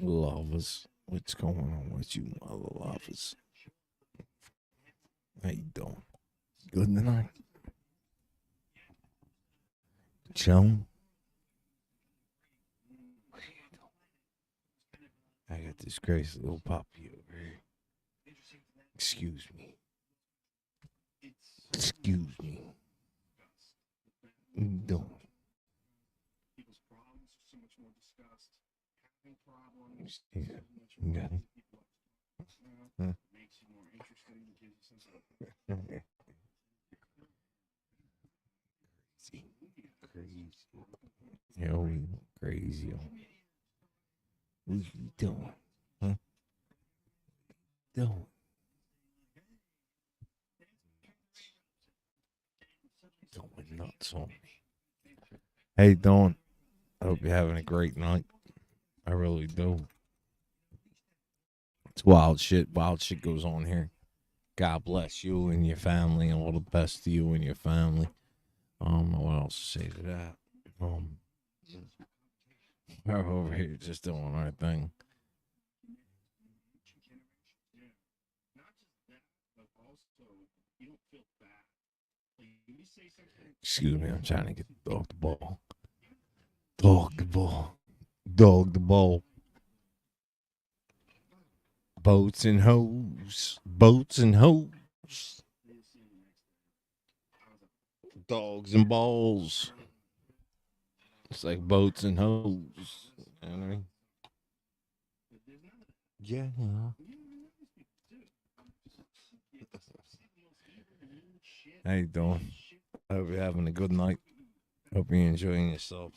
Lovers. What's going on with you, mother lovers? How you doing? Good tonight? Joan? I got this crazy little puppy over here. Excuse me. Excuse me. What you doing? Yeah, you got it. Huh? Crazy. Yo, crazy. What you doing? Huh? Doing? Going nuts on me. How you doing? I hope you're having a great night. I really do. It's wild shit. Wild shit goes on here. God bless you and your family, and all the best to you and your family. What else to say to that? We're over here just doing our thing. Excuse me, I'm trying to get the dog the ball. Dog the ball. Dog the ball. Boats and hoes. Boats and hoes. Dogs and balls. It's like boats and hoes. You know what I mean? Yeah, you know. How you doing? I hope you're having a good night. Hope you're enjoying yourself.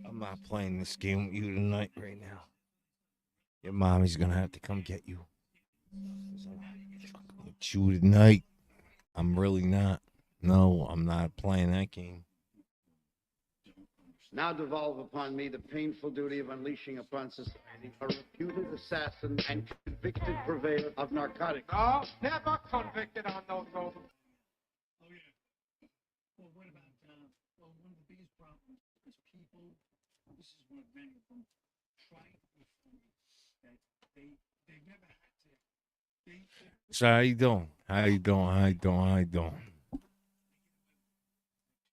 I'm not playing this game with you tonight right now. Your mommy's gonna have to come get you. With you tonight. I'm really not. No, I'm not playing that game. Now devolve upon me the painful duty of unleashing upon society a reputed assassin and convicted purveyor of narcotics. No, never convicted on those roads. Oh, yeah. Well, what about, one of the biggest problems is people, this is one of many of them, try to perform that they never had to. So how you doing? How you doing? How you doing? How you doing?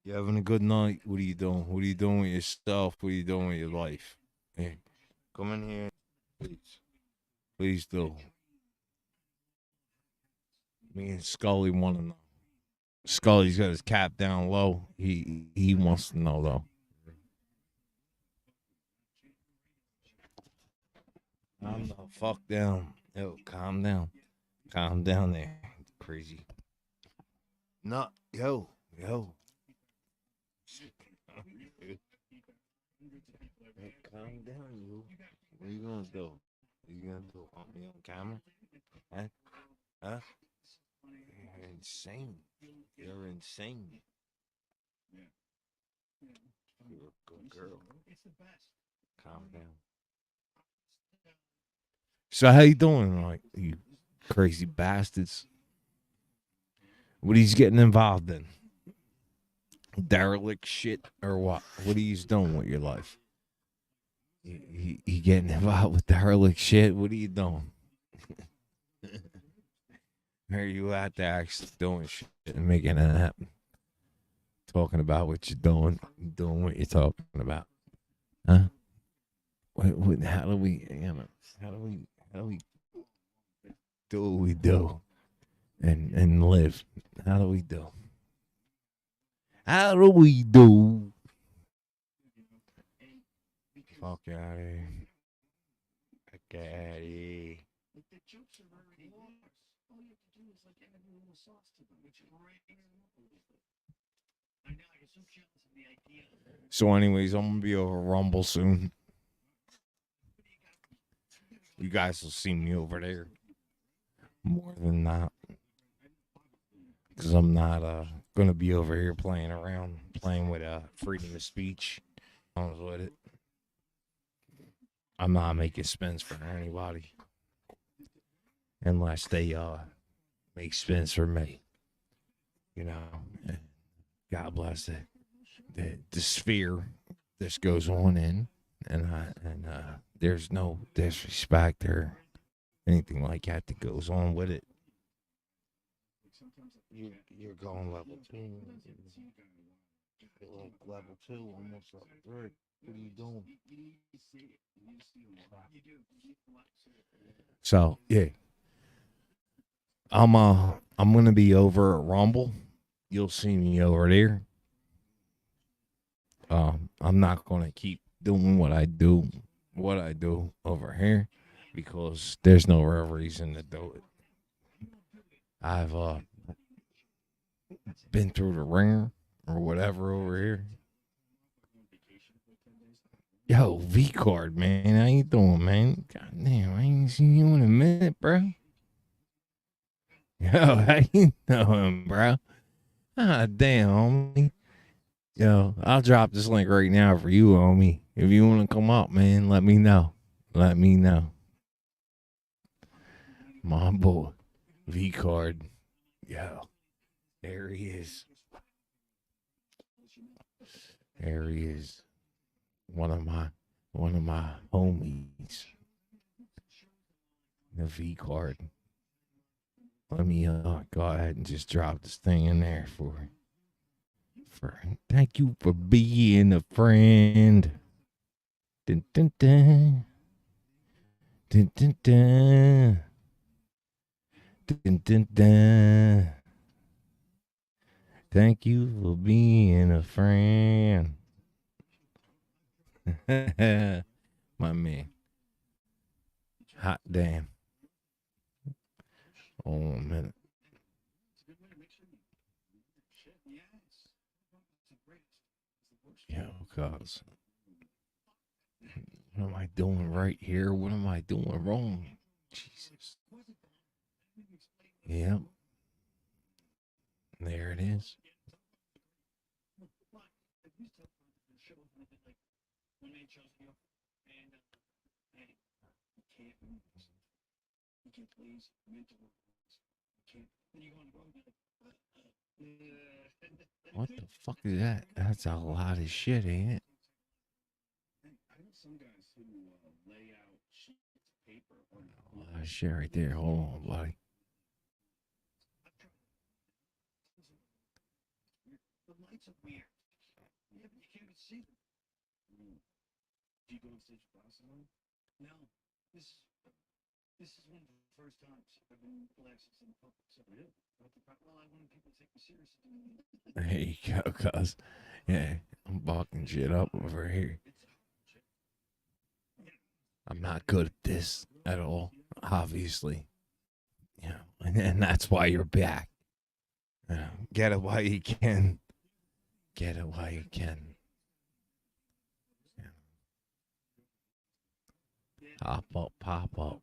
You having a good night? What are you doing? What are you doing with yourself? What are you doing with your life? Hey, come in here, please. Please do. Me and Scully want to know. Scully's got his cap down low. He wants to know though. Calm the fuck down. Yo, calm down. Calm down there. Crazy. No, yo. Hey, calm down, you. What are you gonna do? What are you gonna do? Want me on camera? Huh? You're insane. You're insane. You're a good girl. Calm down. So how you doing, like you crazy bastards? What he's getting involved in? Derelict shit or what? What are you doing with your life? You getting involved with derelict shit? What are you doing? Are you out there actually doing shit and making it happen? Talking about what you're doing what you're talking about, huh? How do we, how do we do what we do and live? How do we do? How do we do? Fuck out of here. Fuck out of here. The jokes are already lost. All you have to do is like add a little sauce to them, which is right. I know, I get so jealous of the idea. So anyways, I'm gonna be over Rumble soon. You guys will see me over there more than that. Because I'm not going to be over here playing around, playing with freedom of speech. With it. I'm not making spins for anybody. Unless they make spins for me. You know. God bless it. the sphere this goes on in, and there's no disrespect or anything like that goes on with it. You're going level 2. Like level 2, almost level 3. What are you doing? So yeah, I'm gonna be over at Rumble. You'll see me over there. I'm not gonna keep doing what I do over here because there's no real reason to do it. I've been through the ringer or whatever over here. Yo, V card, man. How you doing, man? God damn, I ain't seen you in a minute, bro. Yo, how you doing, bro? Ah, damn, homie. Yo, I'll drop this link right now for you, homie. If you want to come up, man, let me know. Let me know. My boy, V card. Yo, there he is. There he is. One of my homies. The V card. Let me go ahead and just drop this thing in there for thank you for being a friend. Dun, dun, dun. Dun, dun, dun. Dun, dun, dun. Thank you for being a friend. My man. Hot damn. Hold on a minute. Yo, cuz. What am I doing right here? What am I doing wrong? Jesus. Yep. There it is. What the fuck is that? That's a lot of shit, ain't it? A lot of shit right there. Hold on, buddy. The lights are weird. Yeah, but you can't even see them. Do you go on stage with glasses on? No. This is one of the first times I've been glasses in public. So really? Well, I want people to take me seriously. There you go, cuz. Yeah, I'm balking shit up over here. I'm not good at this at all, obviously. Yeah, and that's why you're back. Get it while you can. Get it while you can. Yeah. Pop up, pop up.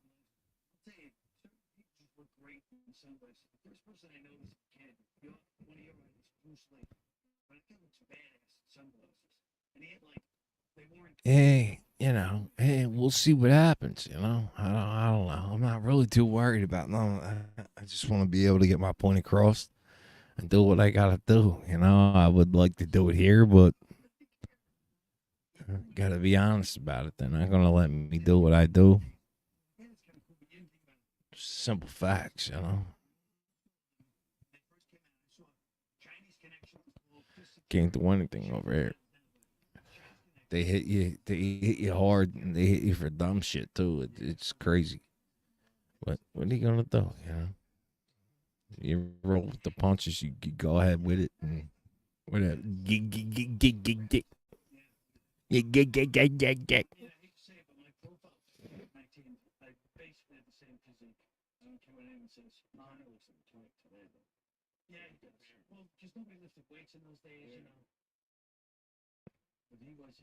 Hey, hey, we'll see what happens. I don't know. I'm not really too worried about no. I just want to be able to get my point across and do what I gotta do. I would like to do it here, but gotta be honest about it. They're not gonna let me do what I do. Simple facts, Can't do anything over here. They hit you hard, and they hit you for dumb shit too. It's crazy. What are you gonna do? You roll with the punches. You go ahead with it, and whatever. Get.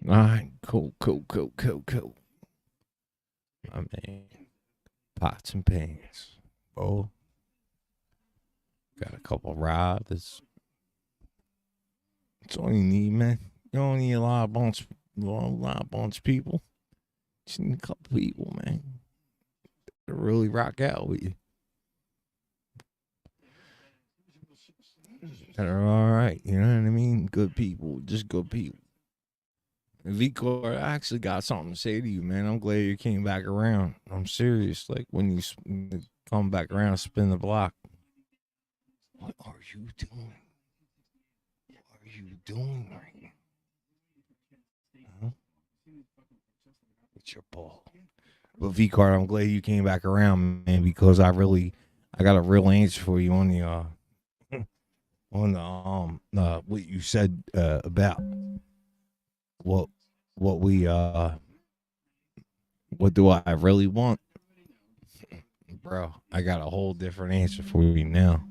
All right, cool. I mean, pots and pans. Oh, got a couple rods. That's all you need, man. You don't need a bunch of people. Just need a couple people, man, to really rock out with you. that are all right. You know what I mean? Good people, just good people. V-Core, I actually got something to say to you, man. I'm glad you came back around. I'm serious. Like when you come back around, spin the block. What are you doing? What are you doing right now? Huh? It's your ball. But V-Card, I'm glad you came back around, man, because I got a real answer for you on the what you said about what we what do I really want, bro? I got a whole different answer for you now.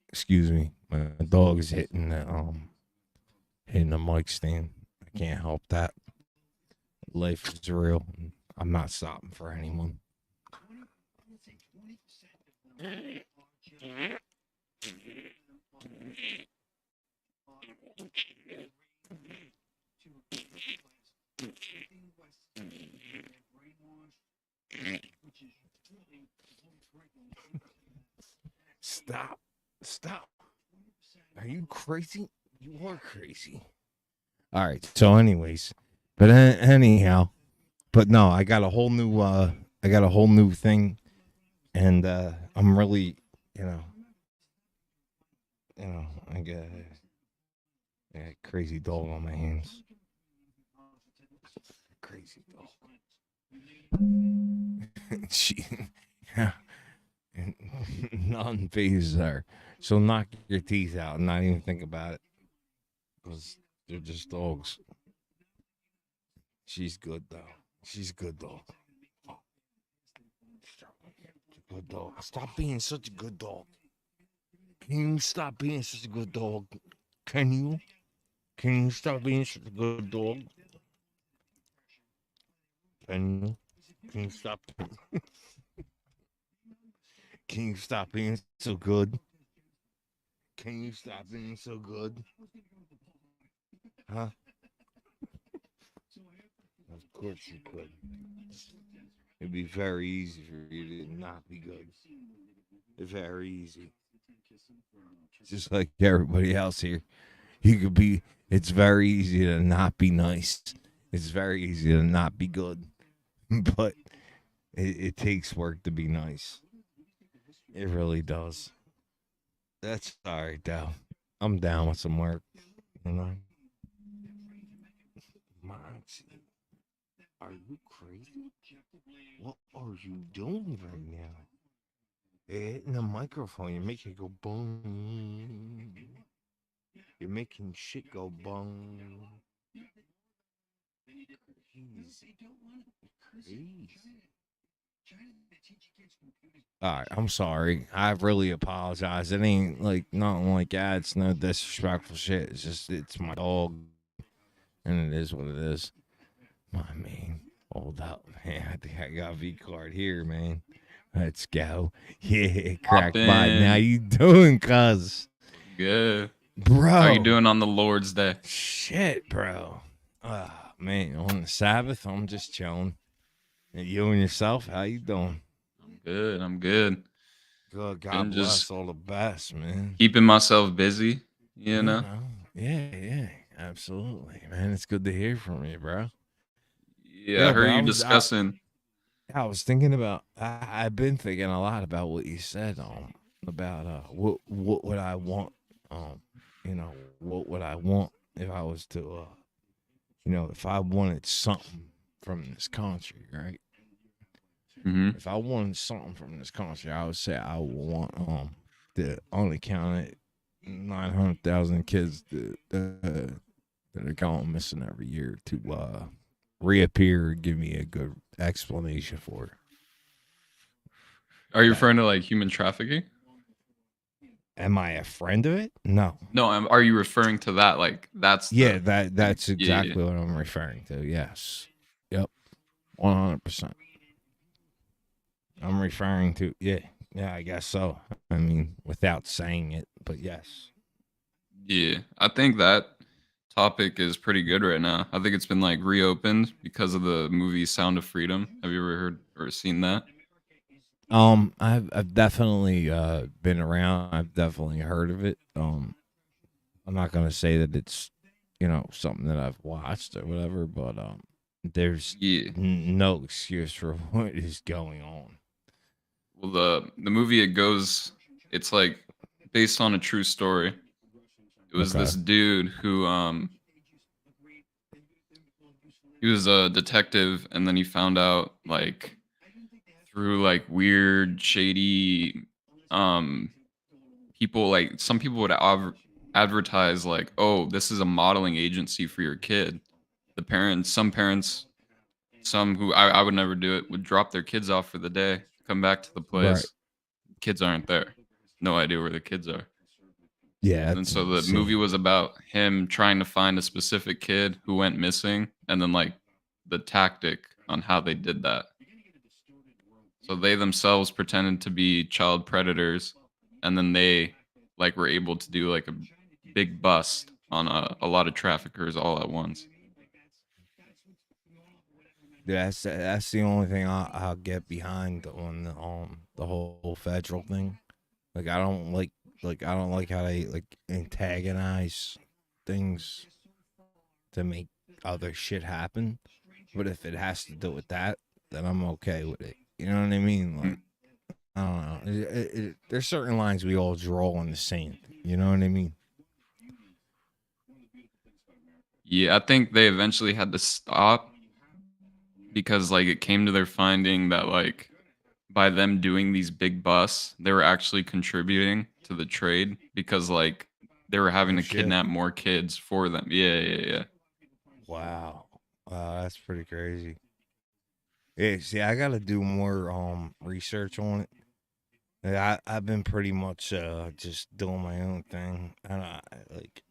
Excuse me, my dog is hitting the mic stand. I can't help that. Life is real. I'm not stopping for anyone. Stop. Are you crazy? You are crazy. All right. So, anyways, but anyhow, but no, I got a whole new thing, and I'm really, I got a crazy dog on my hands. Crazy dog. She, nothing phases her. So knock your teeth out and not even think about it, because they're just dogs. She's good though. She's good dog. Good dog. Stop being such a good dog. Can you stop being such a good dog? Can you? Can you stop being such a good dog? Can you? Can you stop? Can you stop being so good? Can you stop being so good? Huh? Of course you could. It'd be very easy for you to not be good. It's very easy. Just like everybody else here. You could be, it's very easy to not be nice. It's very easy to not be good. But it takes work to be nice. It really does. That's all right, though. I'm down with some work. You know? Moxie, are you crazy? What are you doing right now? You're hitting the microphone. You're making it go boom. You're making shit go boom. All right, I'm sorry. I really apologize. It ain't like nothing like that. It's no disrespectful shit. It's just it's my dog, and it is what it is. I mean, hold up, man. I think I got V-Card here, man. Let's go. Yeah, crack by. How you doing, cuz? Good. Bro. How you doing on the Lord's Day? Shit, bro. Man, on the Sabbath, I'm just chilling. And you and yourself, how you doing? I'm good. Good. God And bless. just All the best, man. keeping myself busy, you know? Yeah, absolutely, man. It's good to hear from you, bro. Yeah, I heard but you discussing. I was thinking about. I've been thinking a lot about what you said. About what would I want? What would I want if I was to, if I wanted something from this country, right? Mm-hmm. If I wanted something from this country, I would say I would want the only counted 900,000 kids that are going missing every year to reappear and give me a good explanation for it. Are you referring to like human trafficking? Am I a friend of it? No. No, are you referring to that? Like that's that's exactly what I'm referring to. Yes. Yep. 100%. I'm referring to yeah, I guess so. I mean, without saying it, but yes. Yeah, I think that topic is pretty good right now. I think it's been like reopened because of the movie Sound of Freedom. Have you ever heard or seen that? I've definitely been around. I've definitely heard of it. I'm not gonna say that it's something that I've watched or whatever, but there's Yeah. no excuse for what is going on. Well, the movie it's like based on a true story. It was Okay. this dude who he was a detective, and then he found out like through like weird shady um people, like some people would advertise like, oh, this is a modeling agency for your kid. Some parents, some who I would never do it, would drop their kids off for the day, come back to the Right. place, kids aren't there, no idea where the kids are. Yeah, And then that's so the movie insane. was about him trying to find a specific kid who went missing, and then like the tactic on how they did that. So they themselves pretended to be child predators, and then they like were able to do like a big bust on a lot of traffickers all at once. Yeah, that's the only thing I'll get behind on the whole federal thing. Like I don't like how they like antagonize things to make other shit happen. But if it has to do with that, then I'm okay with it. You know what I mean? Mm. Like I don't know. There's certain lines we all draw in the sand. You know what I mean? Yeah, I think they eventually had to stop because like it came to their finding that like by them doing these big busts, they were actually contributing to the trade because like they were having No to shit. kidnap more kids for them. Yeah, yeah, yeah. Wow. Wow, that's pretty crazy. Yeah, see, I gotta do more research on it. I've been pretty much just doing my own thing, and I like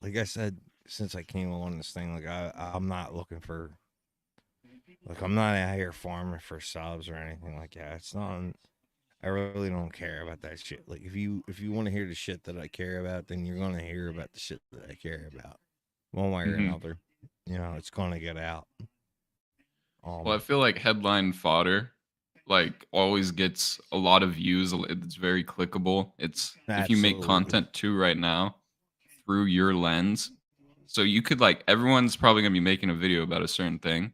like I said, since I came on this thing, like I'm not looking for, like, I'm not out here farming for subs or anything like that. It's not. I really don't care about that shit. Like if you want to hear the shit that I care about, then you're gonna hear about the shit that I care about, one way or Hmm. another. It's gonna get out. Well, I Um, feel like headline fodder like always gets a lot of views. It's very clickable. It's if you make Absolutely. content too right now through your lens. So you could like everyone's probably going to be making a video about a certain thing,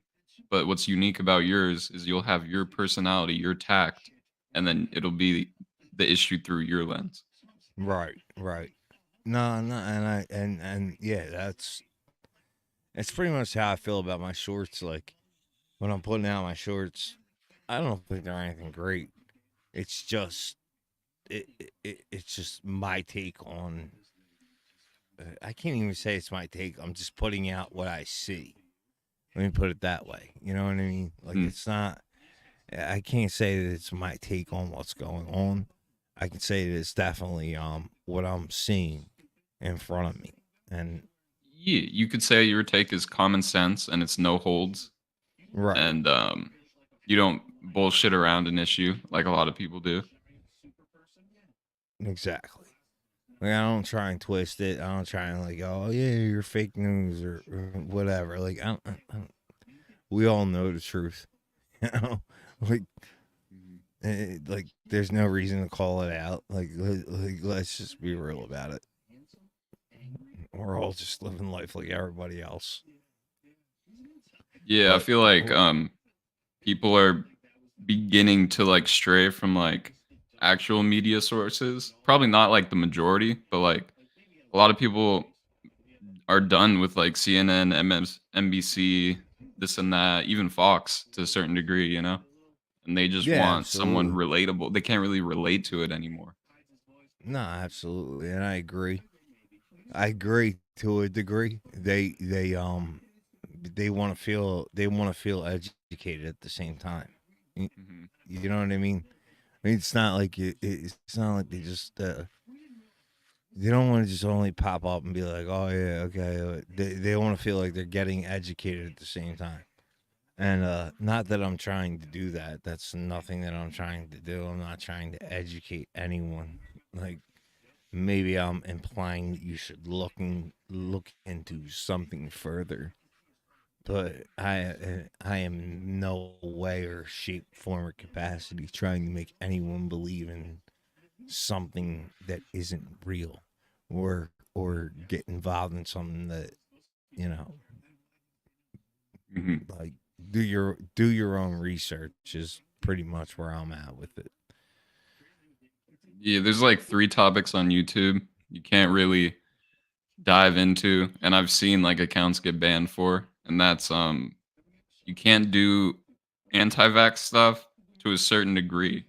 but what's unique about yours is you'll have your personality, your tact, and then it'll be the issue through your lens. Right, right. No, no, and yeah, that's pretty much how I feel about my shorts. Like when I'm putting out my shorts, I don't think they're anything great. It's just it's just my take on. I can't even say it's my take. I'm just putting out what I see. Let me put it that way. You know what I mean? Like Mm. it's not. I can't say that it's my take on what's going on. I can say that it's definitely what I'm seeing in front of me, and Yeah, you could say your take is common sense and it's no holds, right. and you don't bullshit around an issue like a lot of people do. Exactly. Like I don't try and twist it. I don't try and like, oh yeah, you're fake news or whatever. Like we all know the truth, you know. Like, like there's no reason to call it out. Like let's just be real about it. We're all just living life like everybody else. Yeah, I But feel like people are beginning to like stray from like actual media sources. Probably not like the majority, but like a lot of people are done with like CNN, NBC, this and that, even Fox to a certain degree, you know? And they just yeah, want someone absolutely. relatable. They can't really relate to it anymore. No, absolutely, and I agree. I agree to a degree. They want to feel educated at the same time. You, Hmm. you know what I mean? I mean, it's not like it's not like they just they don't want to just only pop up and be like, oh yeah, okay. They want to feel like they're getting educated at the same time. And not that I'm trying to do that. That's nothing that I'm trying to do. I'm not trying to educate anyone. Like maybe I'm implying that you should look into something further. but I am in no way or shape, form, or capacity trying to make anyone believe in something that isn't real, or get involved in something that, you know, Mhm. like, do your own research is pretty much where I'm at with it. Yeah, there's like 3 topics on YouTube you can't really dive into, and I've seen like accounts get banned for, and that's you can't do anti-vax stuff to a certain degree.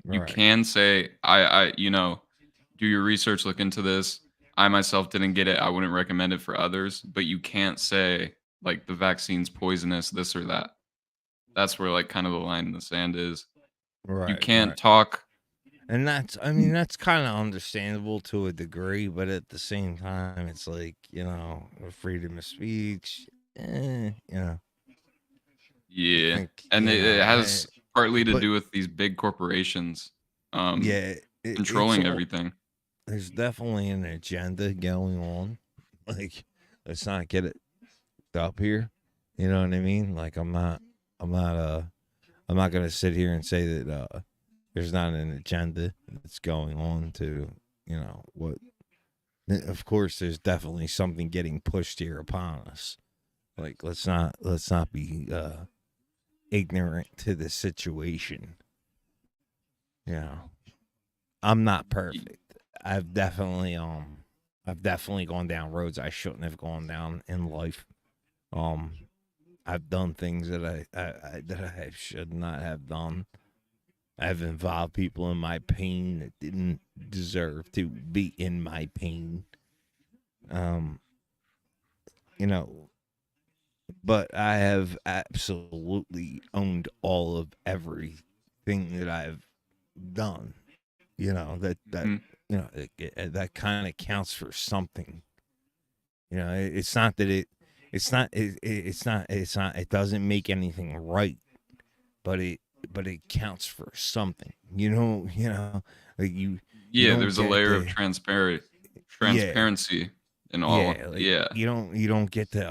You Right. can say do your research, look into this. I myself didn't get it. I wouldn't recommend it for others, but you can't say like the vaccine's poisonous, this or that. That's where like kind of the line in the sand is. You Right. can't Right. talk. And that's kind of understandable to a degree, but at the same time, it's like, freedom of speech. I Yeah, think, and it has partly to but do with these big corporations yeah, it's controlling all, everything. there's definitely an agenda going on. Like, let's not get it up here. You know what I mean? Like, I'm not, I'm not gonna sit here and say that there's not an agenda that's going on to, what. Of course, there's definitely something getting pushed here upon us. Like, let's not be ignorant to the situation. You know, I'm not Y- perfect. I've definitely gone down roads I shouldn't have gone down in life. Um, I've done things that I should not have done. I've involved people in my pain that didn't deserve to be in my pain. Um, you know, but I have absolutely owned all of everything that I've done. That mhm. that kind of counts for something. It's not that it doesn't make anything right, but it counts for something. Like you Yeah, don't there's a get layer of to. Yeah, transparency in all. yeah, like Yeah, you don't get to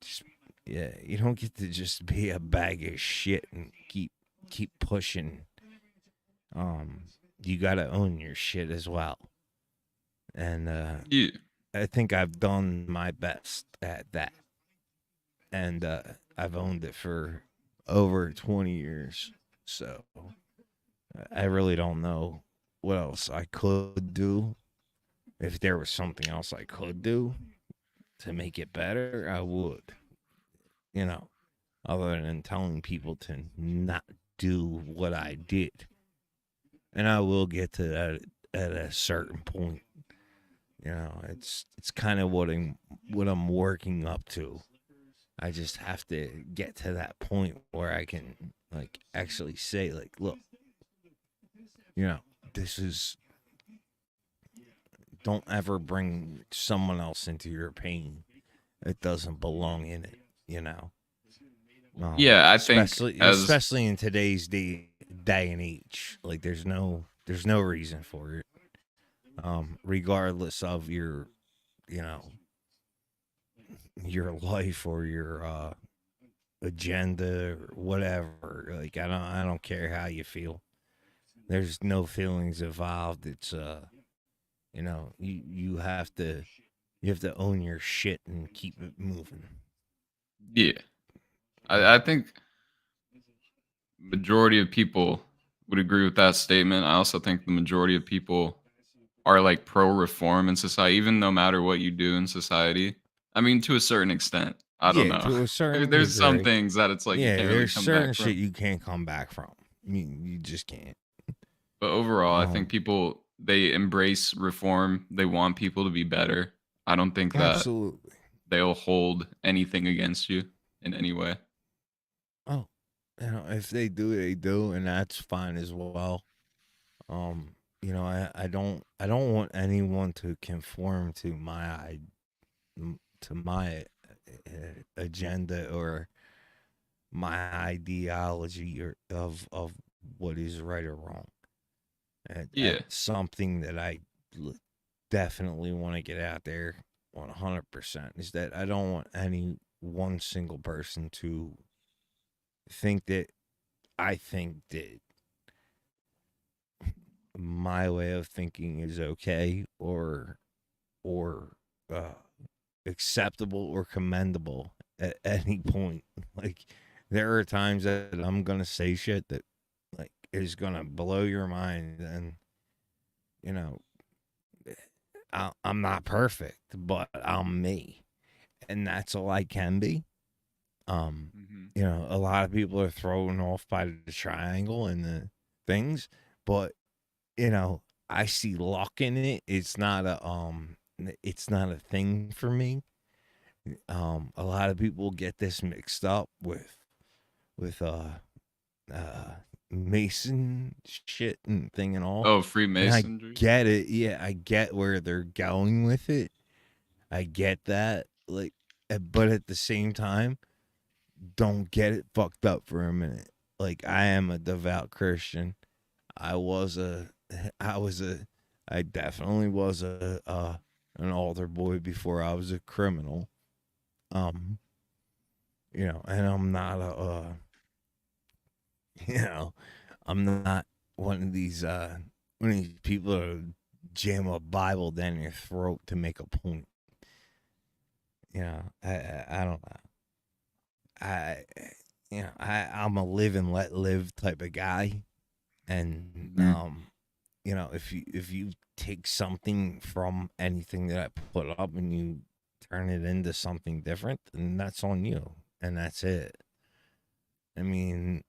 just, yeah, you don't get to just be a bag of shit and keep pushing. um you got to own your shit as well, and yeah, I think I've done my best at that, and I've owned it for over 20 years. So I really don't know what else I could do. If there was something else I could do to make it better, I would. You know, other than telling people to not do what I did. And I will get to that at a certain point. It's kind of what I'm working up to. I just have to get to that point where I can, like, actually say, like, look, you know, this is don't ever bring someone else into your pain. It doesn't belong in it, you know. yeah. I think Especially as especially in today's day and age. Like, there's no reason for it. Regardless of you know your life or your agenda or whatever. Like, I don't care how you feel. There's no feelings involved. It's you have to own your shit and keep it moving. yeah, I think majority of people would agree with that statement. I also think the majority of people are like pro reform in society, even no matter what you do in society. I mean, to a certain extent. I don't Yeah, know. to a certain There's some degree. things that it's like you Yeah, can't really there's come back certain shit from. you can't come back from. You just can't. But overall, I think Um, people they embrace reform. They want people to be better. I don't think that Absolutely. they'll hold anything against you in any way. Oh, if they do, they do, and that's fine as well. I don't want anyone to conform to my agenda or my ideology or of what is right or wrong. Yeah. That's something that I definitely want to get out there 100% is that I don't want one single person to think that I think that my way of thinking is okay or uh, acceptable or commendable at any point. Like there are times that I'm gonna say shit that like is gonna blow your mind, and you know I'm not perfect, but I'm me, and that's all I can be. Mhm. You know, a lot of people are thrown off by the triangle and the things, but you know, I see luck in it. It's not a thing for me. A lot of people get this mixed up with uh Mason shit and thing and all. Oh, And I Freemasonry. get it. Yeah, I get where they're going with it. I get that. Like but at the same time, don't get it fucked up for a minute. Like I am a devout Christian. I was a I was a I definitely was a an altar boy before I was a criminal. Um, you know, and I'm not a you know, I'm not one of these people that jam a Bible down your throat to make a point. You know, I don't know. I I'm a live and let live type of guy, and Mhm. you know, if you take something from anything that I put up and you turn it into something different, then that's on you, and that's it. I mean,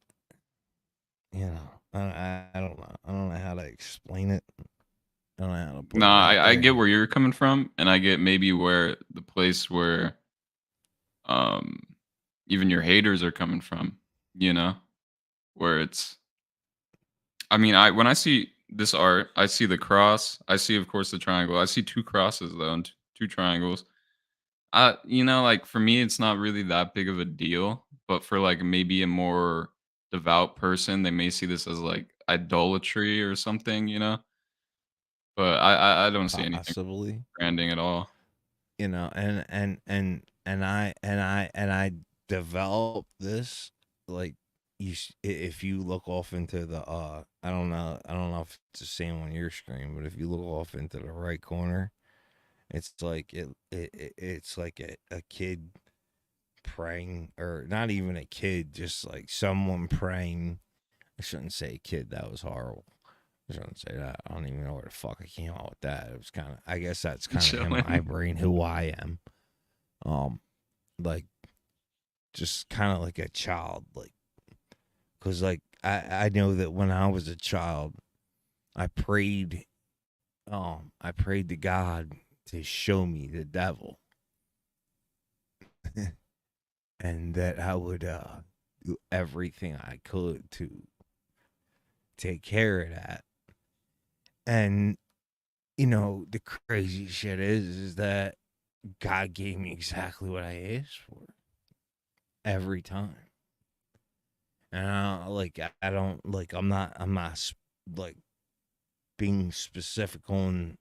you know, I don't know. I don't know how to explain it. I don't know how to put it Nah, out I get there. where you're coming from, and I get maybe where the place where um even your haters are coming from, you know? Where it's I mean, I when I see this art, I see the cross, I see of course the triangle. I see two crosses though and two triangles. Like for me it's not really that big of a deal, but for like maybe a more devout person, they may see this as like idolatry or something, you know? But I don't see anything Possibly, branding at all. you know, and I developed this like if you look off into the I don't know if it's the same on your screen, but if you look off into the right corner, it's like it's like a kid praying, or not even a kid, just like someone praying. I shouldn't say kid, that was horrible. I shouldn't say that. I don't even know where the fuck I came out with that. It was kind of, I guess that's kind of in my Chilling. brain who I am. Um, like just kind of like a child, like because like I know that when I was a child, I prayed, I prayed to God to show me the devil, and that I would do everything I could to take care of that. And you know, the crazy shit is that God gave me exactly what I asked for every time. And I don't like I'm not like being specific on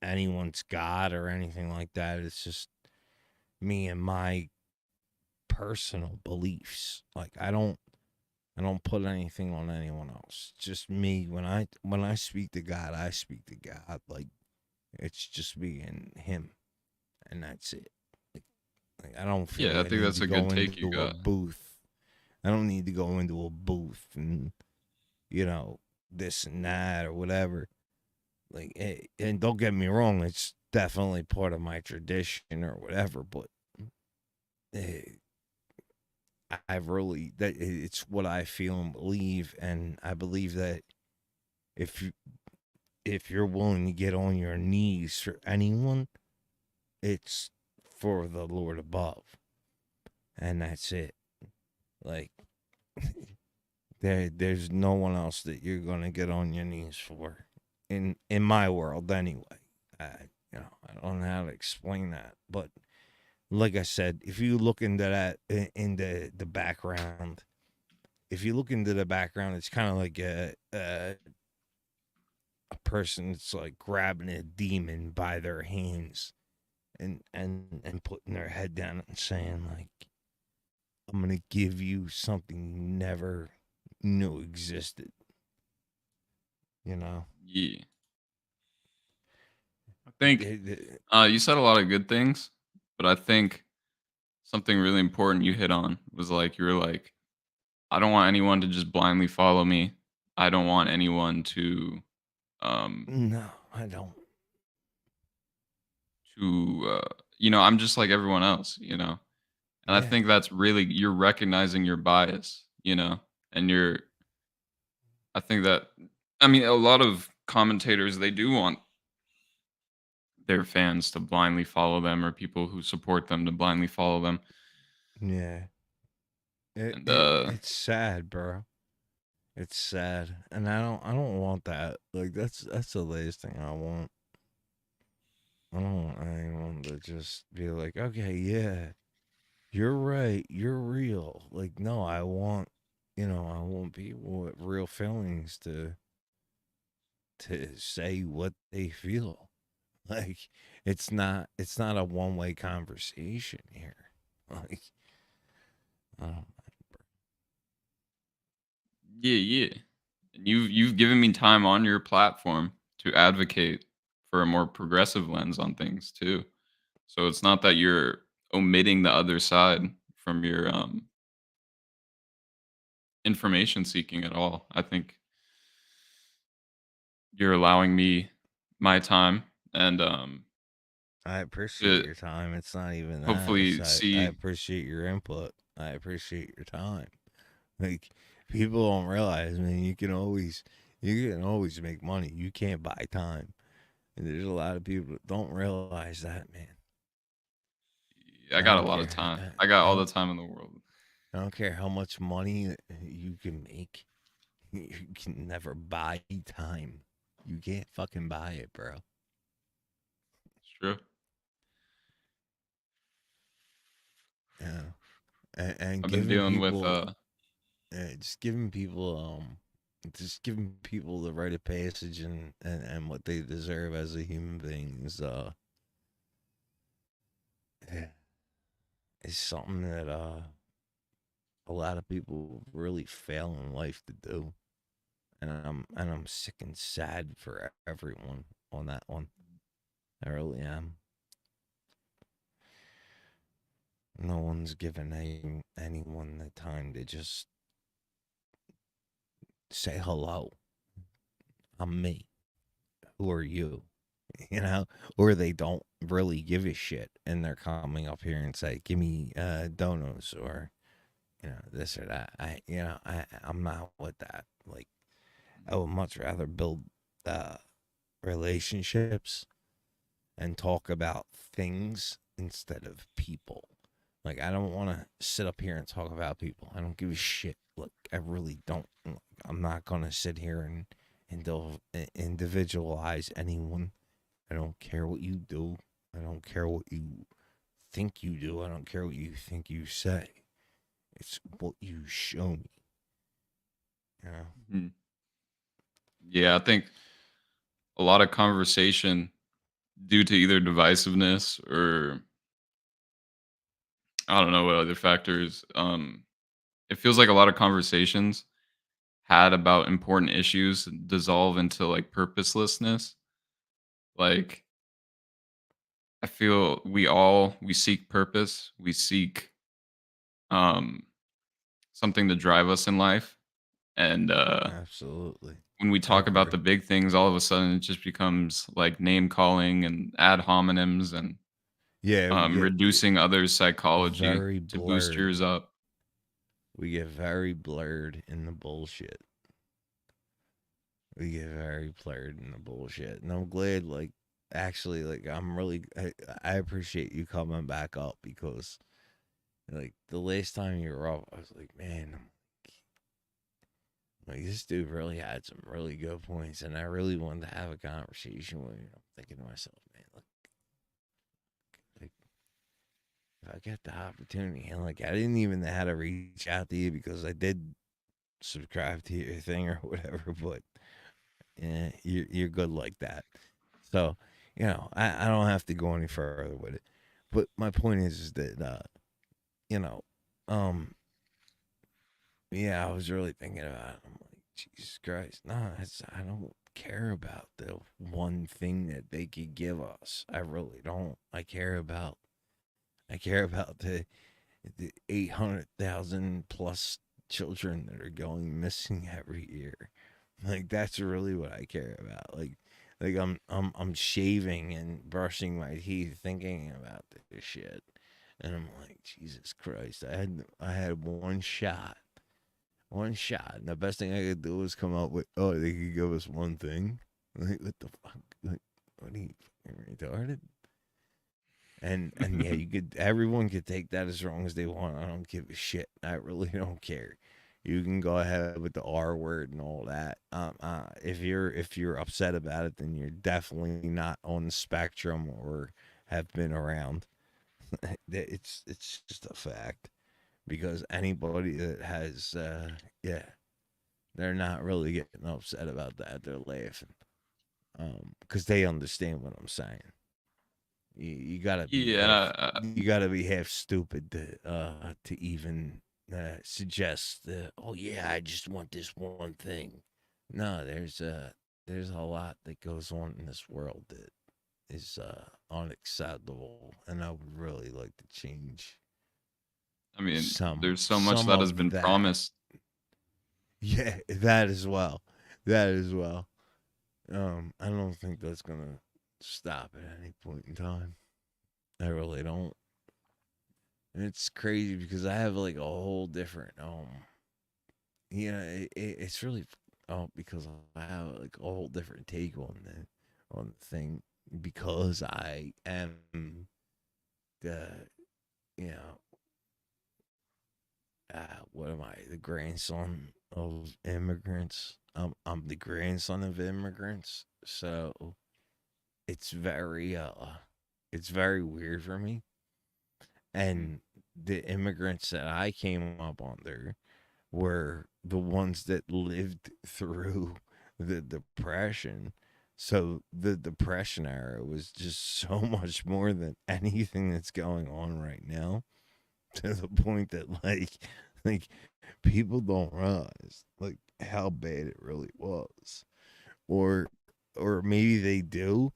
anyone's God or anything like that. It's just me and my personal beliefs. Like I don't put anything on anyone else. It's just me. When I speak to God, I speak to God. Like it's just me and him, and that's it. Like I don't feel Yeah, like I I think need that's to a good go take you into a got. booth. I don't need to go into a booth and you know this and that or whatever. Like, and don't get me wrong, it's definitely part of my tradition or whatever. But eh, I've really that it's what I feel and believe, and I believe that if you if you're willing to get on your knees for anyone, it's for the Lord above, and that's it. Like there's no one else that you're gonna get on your knees for, in my world anyway. You know, I don't know how to explain that, but like I said, if you look into that in the background, if you look into the background, it's kind of like a person that's like grabbing a demon by their hands and putting their head down and saying like, I'm gonna give you something you never knew existed. You know. Yeah. I think It- you said a lot of good things, but I think something really important you hit on was like you were like, I don't want anyone to just blindly follow me. I don't want anyone um no, I don't. I'm just like everyone else, you know. And I Yeah. think that's really you're recognizing your bias, you know, and I think that I mean a lot of commentators they do want their fans to blindly follow them or people who support them to blindly follow them. Yeah. And It's sad, bro. It's sad, and I don't want that. Like that's the last thing I want. I don't want anyone to just be like, okay, yeah, you're right, you're real. Like, no, I want people with real feelings to say what they feel. Like, it's not a one way conversation here. Like, I don't, yeah. And you've given me time on your platform to advocate for a more progressive lens on things too. So it's not that you're omitting the other side from your information seeking at all. I think you're allowing me my time and I appreciate to your time. It's not even that. hopefully I see. appreciate your input. I appreciate your time. Like, people don't realize, man, you can always make money. You can't buy time. And there's a lot of people that don't realize that, man. I I got a don't lot of care. time. I got I all the don't time in the world. I don't care how much money you can make. You can never buy time. You can't fucking buy it, bro. It's true. Yeah. And I've been giving dealing with people just giving people the rite of passage and what they deserve as a human being yeah, is something that a lot of people really fail in life to do. And I'm sick and sad for everyone on that one. I really am. No one's given anyone the time to just say hello. I'm me. Who are you? You know, or they don't really give a shit, and they're coming up here and say, "Give me donuts," or this or that. I'm not with that. Like, I would much rather build uh, relationships and talk about things instead of people. Like, I don't want to sit up here and talk about people. I don't give a shit. Look, I really don't. I'm not gonna sit here and individualize anyone. I don't care what you do. I don't care what you think you do. I don't care what you think you say. It's what you show me. You know? Mhm. Yeah, I think a lot of conversation due to either divisiveness or I don't know what other factors. It feels like a lot of conversations had about important issues dissolve into like purposelessness. Like I feel we seek purpose, we seek um something to drive us in life, and Absolutely. when we I talk about agree. the big things, all of a sudden it just becomes like name calling and ad hominems and Yeah, we get reducing others' psychology very to boost blurred. yours up. We get very blurred in the bullshit. We get very blurred in the bullshit. And I'm glad, like, actually, like, I appreciate you coming back up because, like, the last time you were up, I was like, man, like, this dude really had some really good points. And I really wanted to have a conversation with you. I'm thinking to myself, man, look, like, if I get the opportunity, and, like, I didn't even know how to reach out to you because I did subscribe to your thing or whatever, but yeah, you're good like that. So, I don't have to go any further with it. But my point is that you know, um, yeah, I was really thinking about it. I'm like, Jesus Christ, no, I don't care about the one thing that they could give us. I really don't. I care about the 800,000 plus children that are going missing every year. Like that's really what I care about. Like I'm shaving and brushing my teeth thinking about this shit. And I'm like, Jesus Christ, I had one shot. One shot. And the best thing I could do was come up with, oh, they could give us one thing. Like, what the fuck? Like, what are you fucking retarded? And yeah, everyone could take that as wrong as they want. I don't give a shit. I really don't care. You can go ahead with the R word and all that. If you're upset about it, then you're definitely not on the spectrum or have been around. It's just a fact because anybody that has yeah, they're not really getting upset about that. They're laughing because they understand what I'm saying. You gotta be Yeah, half stupid to even suggest that. Oh yeah, I just want this one thing. No, there's a lot that goes on in this world that is unacceptable, and I would really like to change I mean, there's so much some that has of been that. promised. Yeah, that as well. That as well. I don't think that's gonna stop at any point in time. I really don't. And it's crazy because I have like a whole different it's really because I have like a whole different take on the thing because I am the you know what am I, the grandson of immigrants. I'm the grandson of immigrants, so it's very it's very weird for me. Mm. And the immigrants that I came up under were the ones that lived through the depression. So the depression era was just so much more than anything that's going on right now, to the point that like people don't realize like how bad it really was. Or or maybe they do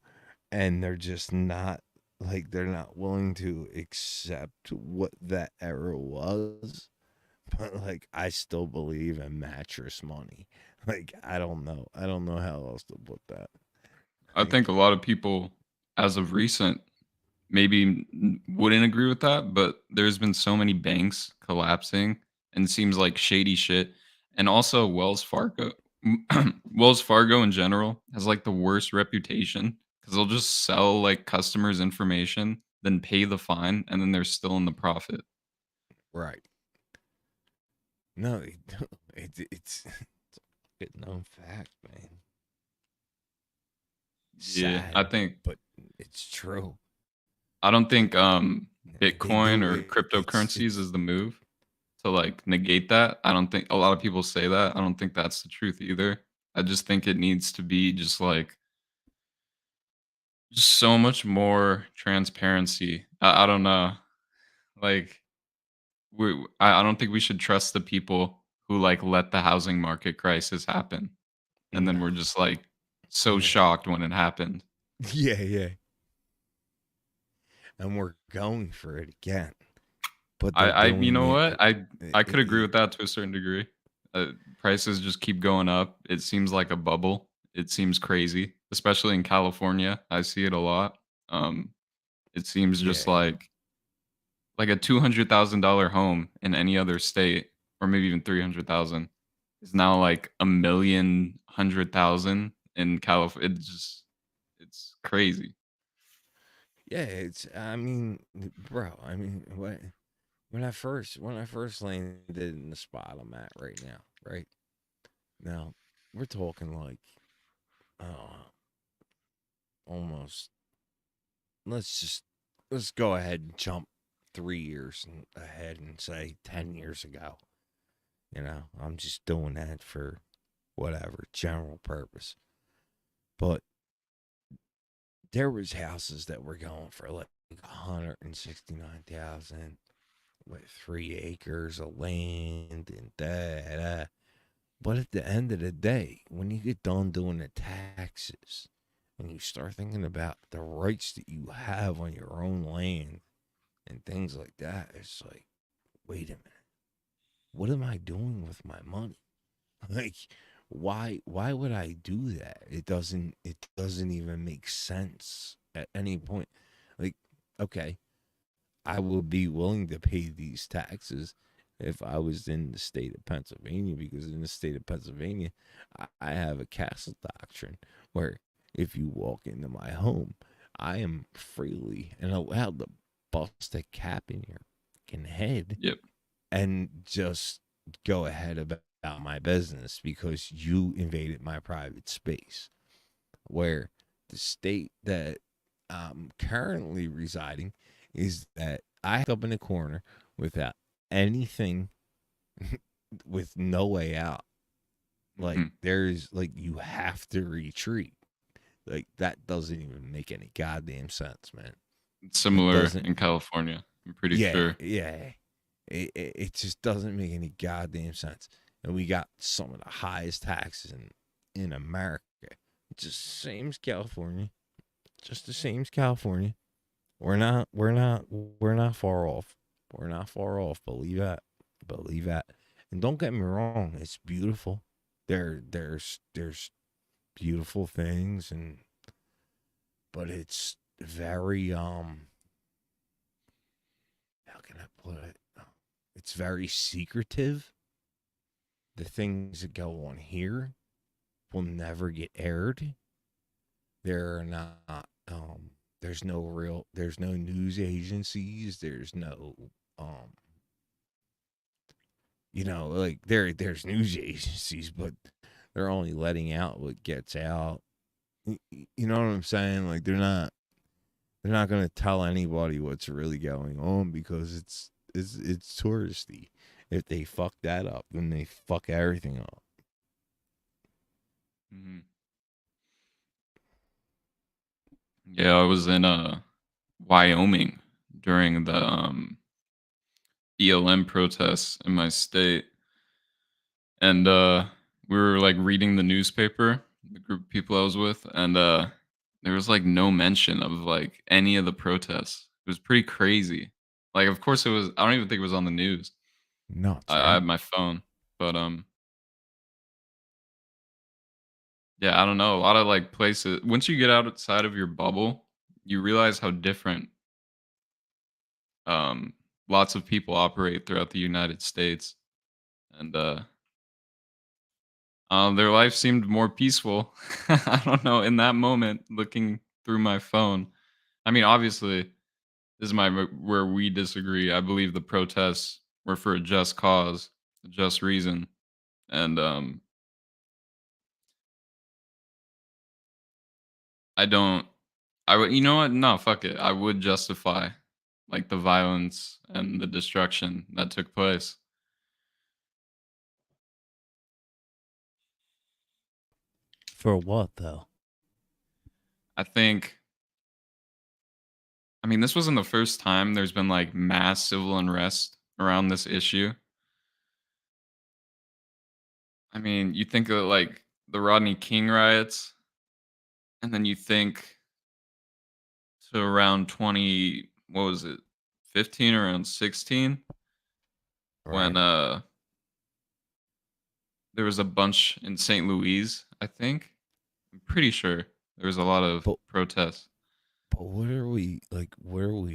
and they're just not, like they're not willing to accept what that era was. But like I still believe in mattress money. Like I don't know how else to put that. I think a Like lot of people, as of recent, maybe wouldn't agree with that, but there's been so many banks collapsing and seems like shady shit. And also Wells Fargo, Wells Fargo in general has like the worst reputation because they'll just sell like customers' information, then pay the fine, and then they're still in the profit. right. No, they don't. It's a good known fact, man. Yeah, I Sad, think but it's true. I don't think They Bitcoin do or it. cryptocurrencies It's is the move to like negate that. I don't think a lot of people say that. I don't think that's the truth either. I just think it needs to be just like just so much more transparency. I don't know. Like I don't think we should trust the people who like let the housing market crisis happen and then no. we're just like so Yeah. shocked when it happened. Yeah, yeah. And we're going for it again. But they're I you doing know it, what? I could agree with that to a certain degree. Prices just keep going up. It seems like a bubble. It seems crazy, especially in California. I see it a lot. Um, it seems just yeah. like a $200,000 home in any other state, or maybe even 300,000, is now like 1,100,000 in California. It's crazy. Yeah, it's I mean, bro, I mean, when I first landed in the spot I'm at right now, right? Now, we're talking like uh almost let's let's go ahead and jump 3 years ahead and say 10 years ago. I'm just doing that for whatever general purpose. But there was houses that were going for like 169,000 with 3 acres of land and da. But at the end of the day, when you get done doing the taxes and you start thinking about the rights that you have on your own land and things like that, it's like, wait a minute, what am I doing with my money? Like, why would I do that? It doesn't even make sense at any point. Like, okay, I would be willing to pay these taxes if I was in the state of Pennsylvania, because in the state of Pennsylvania, I have a castle doctrine where if you walk into my home, I am freely and allowed to bust a cap in your fucking head Yep. and just go ahead about my business because you invaded my private space. Where the state that I'm currently residing is that I have up in the corner without anything, with no way out. Like, Mhm. there's like, you have to retreat. Like, that doesn't even make any goddamn sense, man. It's It similar doesn't. in California. I'm pretty Yeah, sure. yeah. It just doesn't make any goddamn sense. And we got some of the highest taxes in America. It's just the same as California. Just the same as California. We're not far off. We're not far off. Believe that. Believe that. And don't get me wrong, it's beautiful. There's beautiful things, but it's very how can I put it? It's very secretive. The things that go on here will never get aired. There are not there's no news agencies, there's no um like there's news agencies, but they're only letting out what gets out. You know what I'm saying? Like, they're not going to tell anybody what's really going on because it's touristy. If they fuck that up, then they fuck everything up. Mhm. Yeah, I was in Wyoming during the BLM protests in my state, and we were like reading the newspaper, the group of people I was with, and there was like no mention of like any of the protests. It was pretty crazy. Like, of course it was. I don't even think it was on the news. Nuts, I right? have my phone, but yeah, I don't know. A lot of like places. Once you get outside of your bubble, you realize how different um lots of people operate throughout the United States, and their life seemed more peaceful. I don't know. In that moment, looking through my phone, I mean, obviously, this is where we disagree. I believe the protests were for a just cause, a just reason, and I don't. I would. You know what? No, fuck it. I would justify like the violence and the destruction that took place. For what though? I think. I mean, this wasn't the first time there's been like mass civil unrest around this issue. I mean, you think of like the Rodney King riots, and then you think to around 20, what was it, 15, around 16, when Right. there was a bunch in St. Louis, I think. I'm pretty sure there was a lot of But protests. but what are we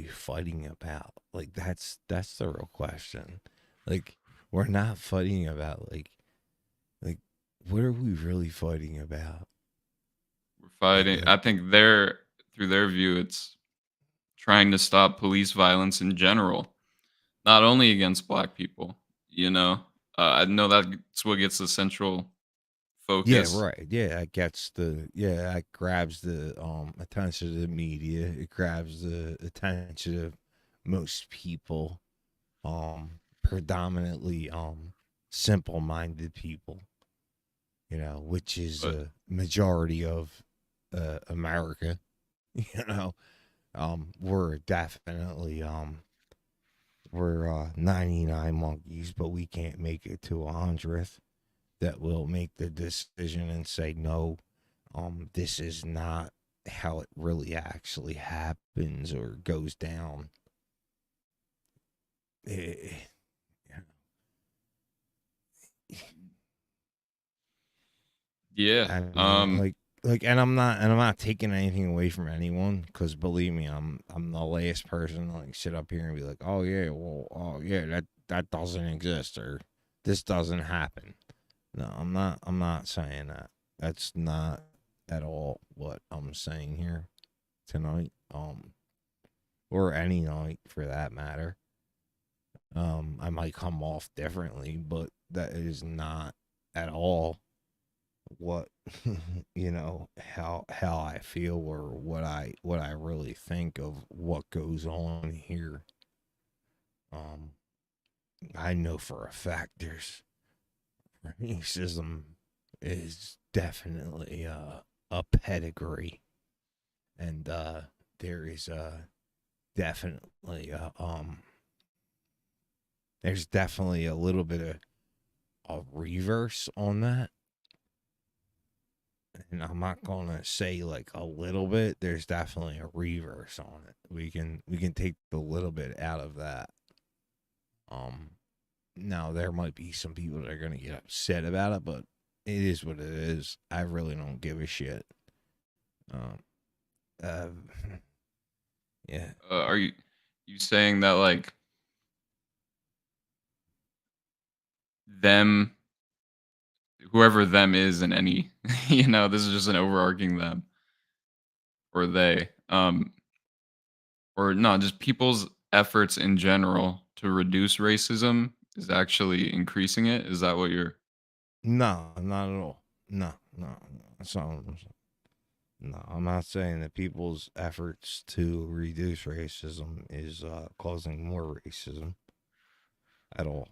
fighting about? Like, that's the real question. Like, we're not fighting about like what are we really fighting about? We're fighting. Like, I think through their view, it's trying to stop police violence in general, not only against black people. You know, I know that's what gets the central yeah, focus, right. That grabs the attention of the media. It grabs the attention of most people, predominantly simple-minded people, which is but a majority of America. You know, we're definitely we're 99 monkeys, but we can't make it to 100th that will make the decision and say no, this is not how it really actually happens or goes down. Eh, Yeah. I mean, like, and I'm not taking anything away from anyone, because believe me, I'm the last person to like sit up here and be like, oh yeah, well, oh yeah, that doesn't exist, or this doesn't happen. No, I'm not saying that. That's not at all what I'm saying here tonight. Or any night for that matter. I might come off differently, but that is not at all what how I feel, or what I really think of what goes on here. Um, I know for a fact there's racism is definitely a pedigree, and there is definitely there's definitely a little bit of a reverse on that. And I'm not gonna say like a little bit. There's definitely a reverse on it. We can take the little bit out of that. Um, Now there might be some people that are gonna get upset about it, but it is what it is. I really don't give a shit. Um, uh, yeah, Are you saying that like them, whoever them is in any, this is just an overarching them or they, or no, just people's efforts in general to reduce racism is actually increasing it? Is that what you're? no, not at all. No, no, no. That's not what I'm saying. No, I'm not saying that people's efforts to reduce racism is causing more racism at all.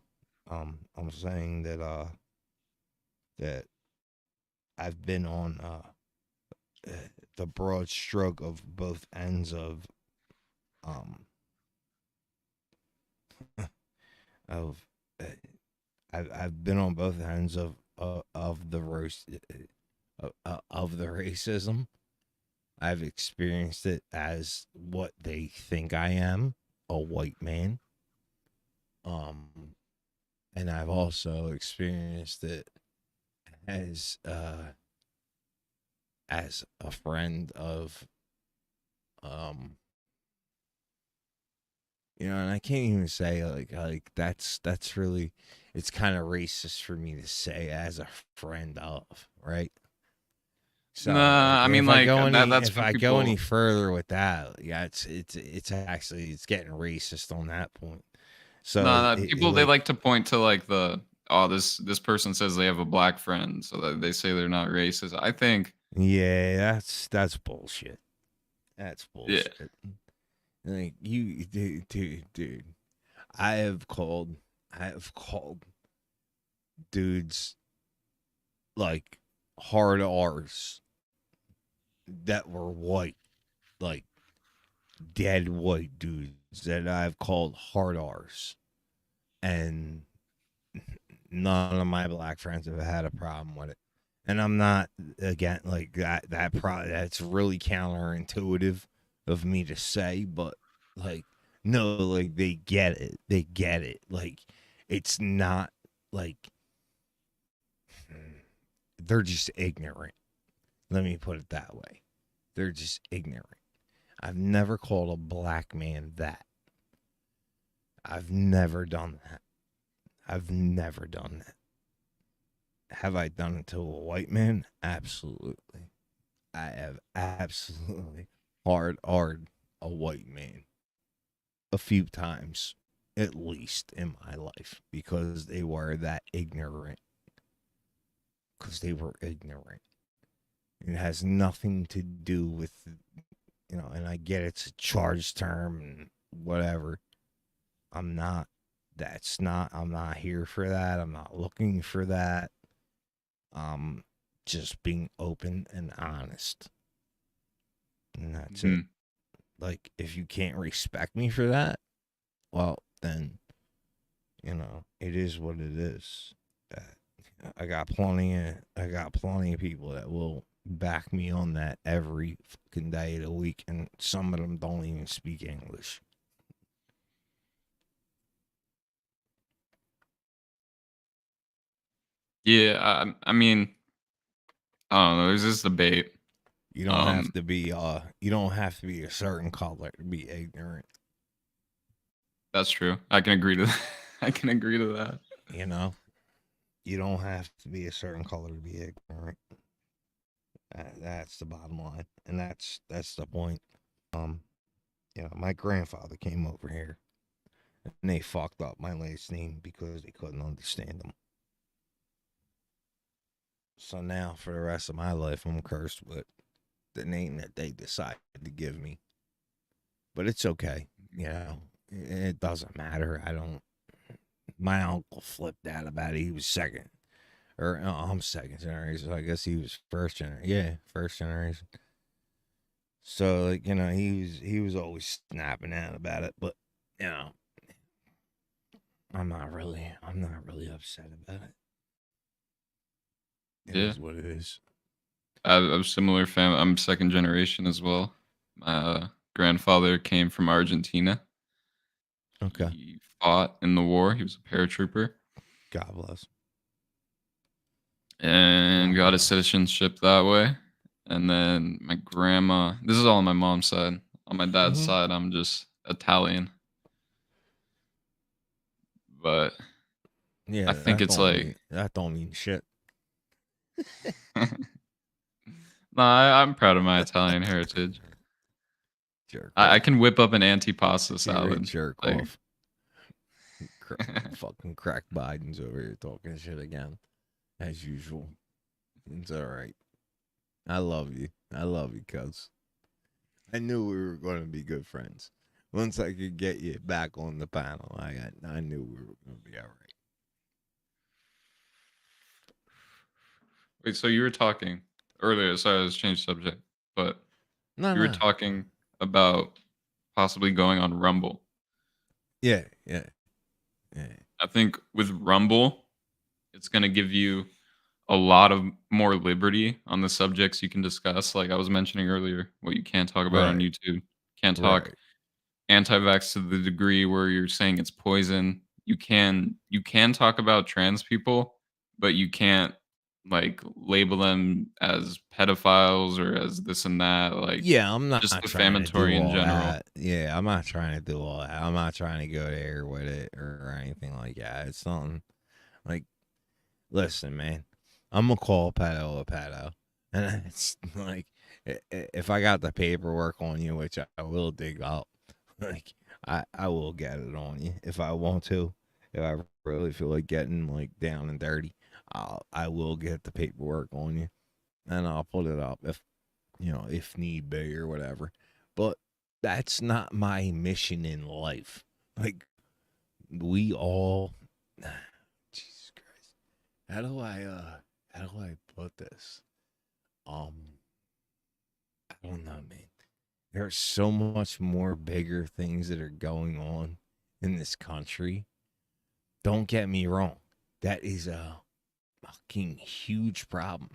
I'm saying that I've been on the broad stroke of both ends um of I've been on both ends of the roast of the racism. I've experienced it as what they think I am, a white man. Um, and I've also experienced it as a friend of um and I can't even say like that's really, it's kind of racist for me to say as a friend of, right? So like Nah, I mean, like that's if when I go any people. further with that, yeah, it's actually it's getting racist on that point. So No, people they like to point to like this person says they have a black friend, so that they say they're not racist. I think yeah, that's bullshit. That's yeah. bullshit. Like dude. I have called dudes like hard R's that were white, like dead white dudes that I've called hard R's, and none of my black friends have had a problem with it. And I'm not, again, like that's really counterintuitive of me to say, but like no, like they get it. They get it. Like it's not like they're just ignorant. Let me put it that way. They're just ignorant. I've never called a black man that. I've never done that. I've never done that. Have I done it to a white man? Absolutely. I have absolutely hard a white man a few times, at least in my life, because they were that ignorant. Because they were ignorant. It has nothing to do with, and I get it's a charged term and whatever. I'm not, I'm not here for that. I'm not looking for that. Just being open and honest. And that's it. Mhm. Like, if you can't respect me for that, well, then, it is what it is. Uh, I got plenty of people that will back me on that every fucking day of the week, and some of them don't even speak English. Yeah, I mean, I don't know. There's this debate. You don't have to be a certain color to be ignorant. That's true. I can agree to that. I can agree to that. You know, you don't have to be a certain color to be ignorant. That's the bottom line, and that's the point. Um, my grandfather came over here, and they fucked up my last name because they couldn't understand him. So now, for the rest of my life, I'm cursed with the name that they decided to give me. But it's okay, It doesn't matter. I don't. My uncle flipped out about it. He was second, or no, I'm second generation. So I guess he was first generation. Yeah, first generation. So like he was always snapping out about it, but I'm not really upset about it. It Yeah, is what it is. I have a similar family. I'm second generation as well. My grandfather came from Argentina. Okay. He fought in the war. He was a paratrooper God bless. and God got his bless. citizenship that way. And then my grandma. This is all on my mom's side. On my dad's Mhm. side, I'm just Italian. But Yeah, I think it's like that don't mean shit. no, I'm proud of my Italian heritage. Jerk I off. can whip up an antipasta You're a salad. jerk Like, off. Fucking crack Biden's over here talking shit again, as usual. It's all right. I love you. Cuz. I knew we were going to be good friends. Once I could get you back on the panel, I knew we were going to be all right. wait, so you were talking earlier. Sorry, let's change subject. But No, you were no. talking about possibly going on Rumble. Yeah. I think with Rumble, it's going to give you a lot of more liberty on the subjects you can discuss. Like I was mentioning earlier, what you can't talk about on Right. YouTube. Can't talk Right. anti-vax to the degree where you're saying it's poison. You can talk about trans people, but you can't like label them as pedophiles or as this and that. Like Yeah, I'm not just trying to do defamatory in all general. that. Yeah, I'm not trying to do all that. I'm not trying to go there with it or anything like that. It's something like, listen, man, I'm gonna call pedo a pedo, and it's like, if I got the paperwork on you, which I will dig up, like I will get it on you if I want to. If I really feel like getting like down and dirty, I will get the paperwork on you, and I'll put it up if need be or whatever. But that's not my mission in life. Like, we all Jesus Christ. How do I put this? I don't know, man. There are so much more bigger things that are going on in this country. Don't get me wrong. That is a fucking huge problem.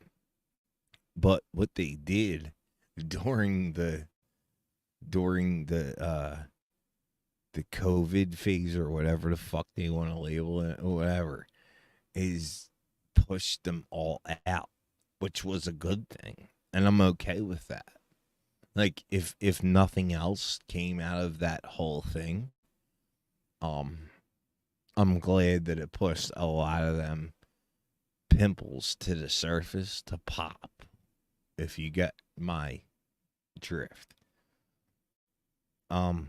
But what they did during the the COVID phase or whatever the fuck they want to label it or whatever is push them all out, which was a good thing. And I'm okay with that. Like if nothing else came out of that whole thing, um I'm glad that it pushed a lot of them pimples to the surface to pop, if you get my drift. Um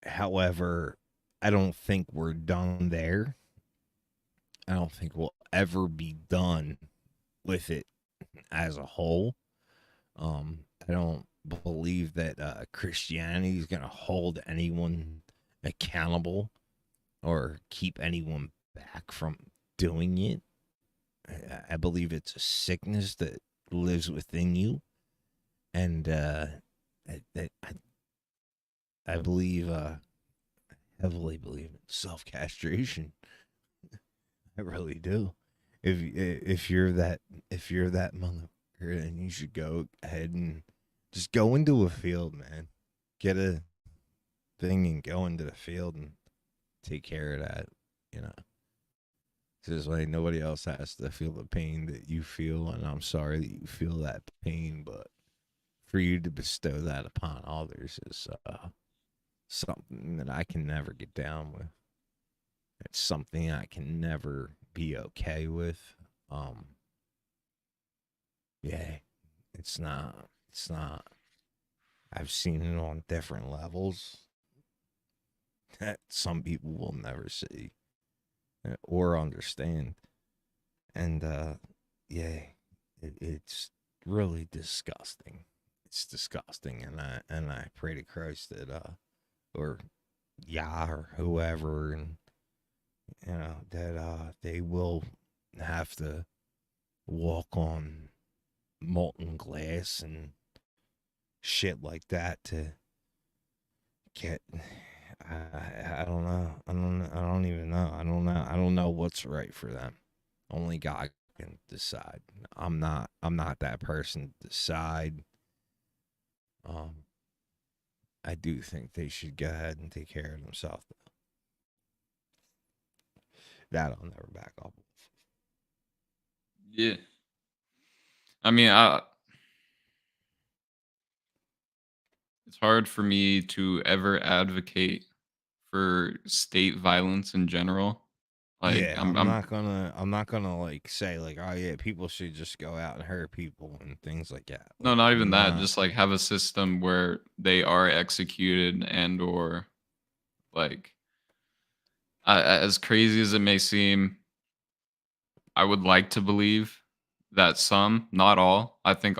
However, I don't think we're done there. I don't think we'll ever be done with it as a whole. I don't believe that Christianity is going to hold anyone accountable or keep anyone back from doing it. I believe it's a sickness that lives within you, and I believe heavily believe in self castration. I really do. If you're that motherfucker, then you should go ahead and just go into a field, man. Get a thing and go into the field and take care of that. You know, because like nobody else has to feel the pain that you feel, and I'm sorry that you feel that pain, but for you to bestow that upon others is something that I can never get down with. It's something I can never be okay with. Yeah, it's not. It's not. I've seen it on different levels that some people will never see or understand. And yeah, it's really disgusting. It's disgusting, and I pray to Christ that or Yah or whoever, and you know that they will have to walk on molten glass and shit like that to get. I don't know. I don't even know. I don't know. I don't know what's right for them. Only God can decide. I'm not that person to decide. I do think they should go ahead and take care of themselves. That I'll never back up. Yeah. I mean, it's hard for me to ever advocate for state violence in general. Like, Yeah, I'm not gonna like say like, oh yeah, people should just go out and hurt people and things like that. no, Like, not even I'm that. not. Just like have a system where they are executed and or like, as crazy as it may seem, I would like to believe that some, not all, I think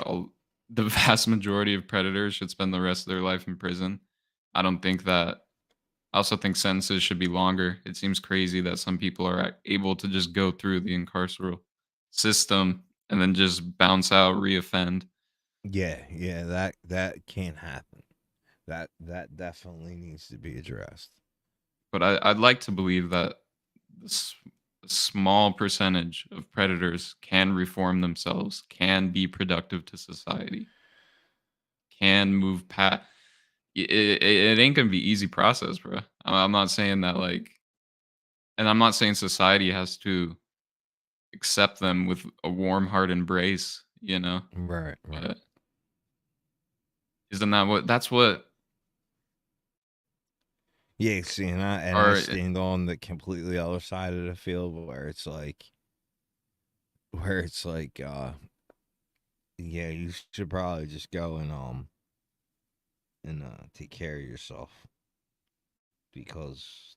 the vast majority of predators should spend the rest of their life in prison. I don't think that. I also think sentences should be longer. It seems crazy that some people are able to just go through the incarceral system and then just bounce out, reoffend. Yeah, that can't happen. That definitely needs to be addressed. But I'd like to believe that this a small percentage of predators can reform themselves, can be productive to society, can move past. It ain't gonna be easy process, bro. I'm not saying that like, and I'm not saying society has to accept them with a warm heart embrace, you know. Right, right. But isn't that what? That's what. Yeah, see, and I Or stand on the completely other side of the field where it's like yeah, you should probably just go and take care of yourself because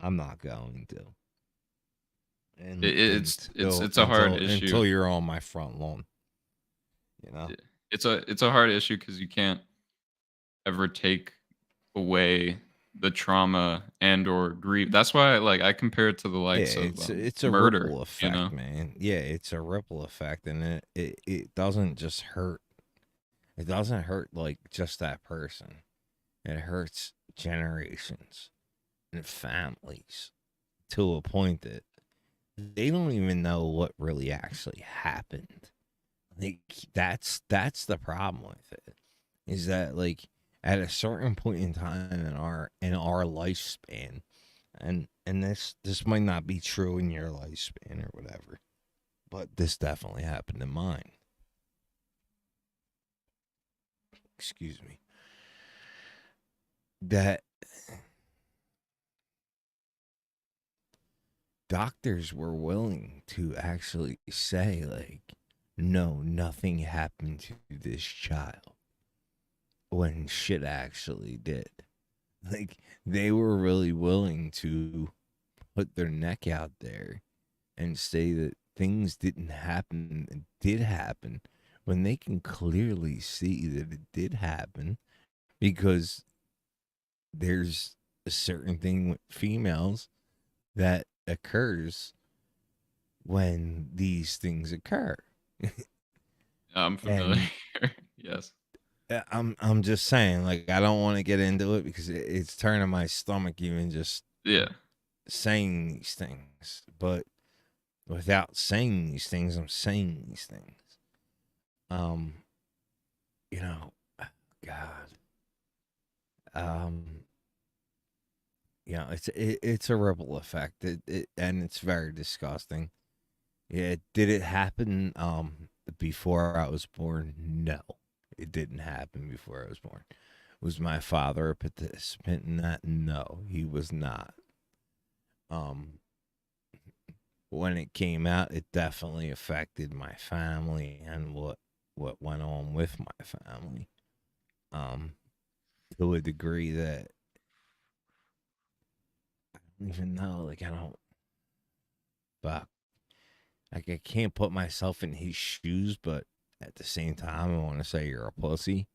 I'm not going to. And it's a hard issue. until you're on my front lawn, you know. It's a hard issue because you can't ever take away the trauma and or grief. That's why like I compare it to the Yeah, likes of it's a murder. ripple You effect, know, man. Yeah, it's a ripple effect, and it doesn't just hurt. It doesn't hurt like just that person. It hurts generations and families to a point that they don't even know what really actually happened. Like that's the problem with it. Is that like at a certain point in time in our lifespan, and this might not be true in your lifespan or whatever, but this definitely happened in mine. Excuse me. That doctors were willing to actually say like, no, nothing happened to this child when shit actually did. Like they were really willing to put their neck out there and say that things didn't happen and did happen when they can clearly see that it did happen because there's a certain thing with females that occurs when these things occur. I'm And familiar. Yes. I'm just saying, like, I don't want to get into it because it's turning my stomach even just Yeah. saying these things. But without saying these things, I'm saying these things. Um, you know, God. Um, it's a ripple effect. And it's very disgusting. Yeah, did it happen before I was born? No. It didn't happen before I was born. Was my father a participant in that? No, he was not. Um when it came out, it definitely affected my family and what went on with my family. Um to a degree that I don't even know, like I don't fuck. Like I can't put myself in his shoes, but at the same time I want to say you're a pussy.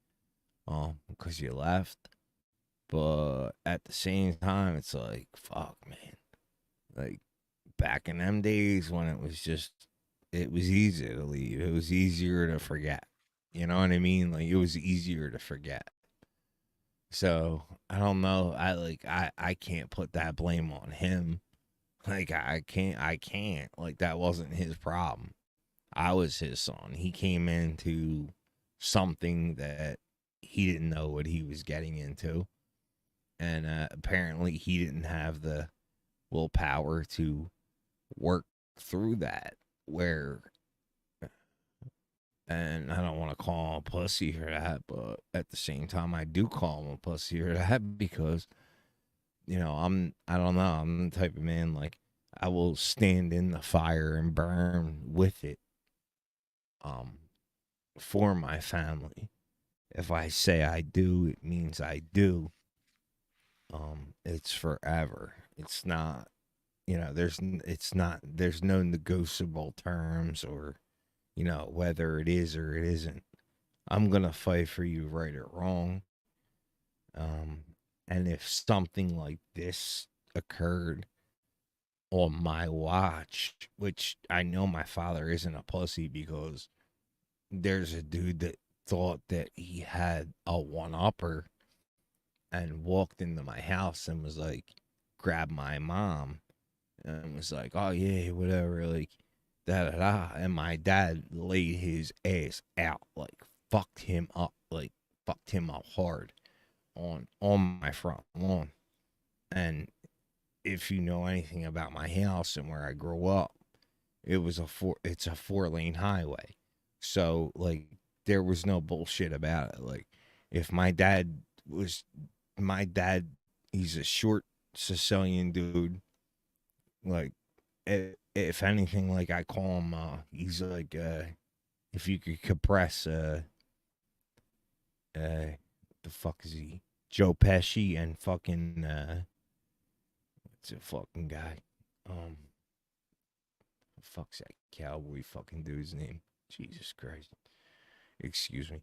Because you left. But at the same time, it's like, fuck, man. Like, back in them days when it was easy to leave. It was easier to forget. You know what I mean? Like, it was easier to forget. So, I don't know. I can't put that blame on him. Like, I can't. Like, that wasn't his problem. I was his son. He came into something that he didn't know what he was getting into. And apparently he didn't have the willpower to work through that. Where, and I don't want to call him a pussy for that, but at the same time, I do call him a pussy for that because I don't know, I'm the type of man, like, I will stand in the fire and burn with it, um, for my family. If I say I do, it means I do. It's forever. It's not, there's no negotiable terms or, whether it is or it isn't. I'm going to fight for you right or wrong. Um, and if something like this occurred on my watch, which I know my father isn't a pussy because there's a dude that thought that he had a one upper and walked into my house and was like, grab my mom and was like, oh yeah, whatever, like da da da. And my dad laid his ass out, like fucked him up hard on my front lawn. And if you know anything about my house and where I grew up, it's a 4 lane highway. So like there was no bullshit about it. Like if my dad, he's a short Sicilian dude. Like if anything, like I call him, he's like, if you could compress, the fuck is he? Joe Pesci and fucking, what's a fucking guy? Fuck's that cowboy fucking dude's name? Jesus Christ. Excuse me.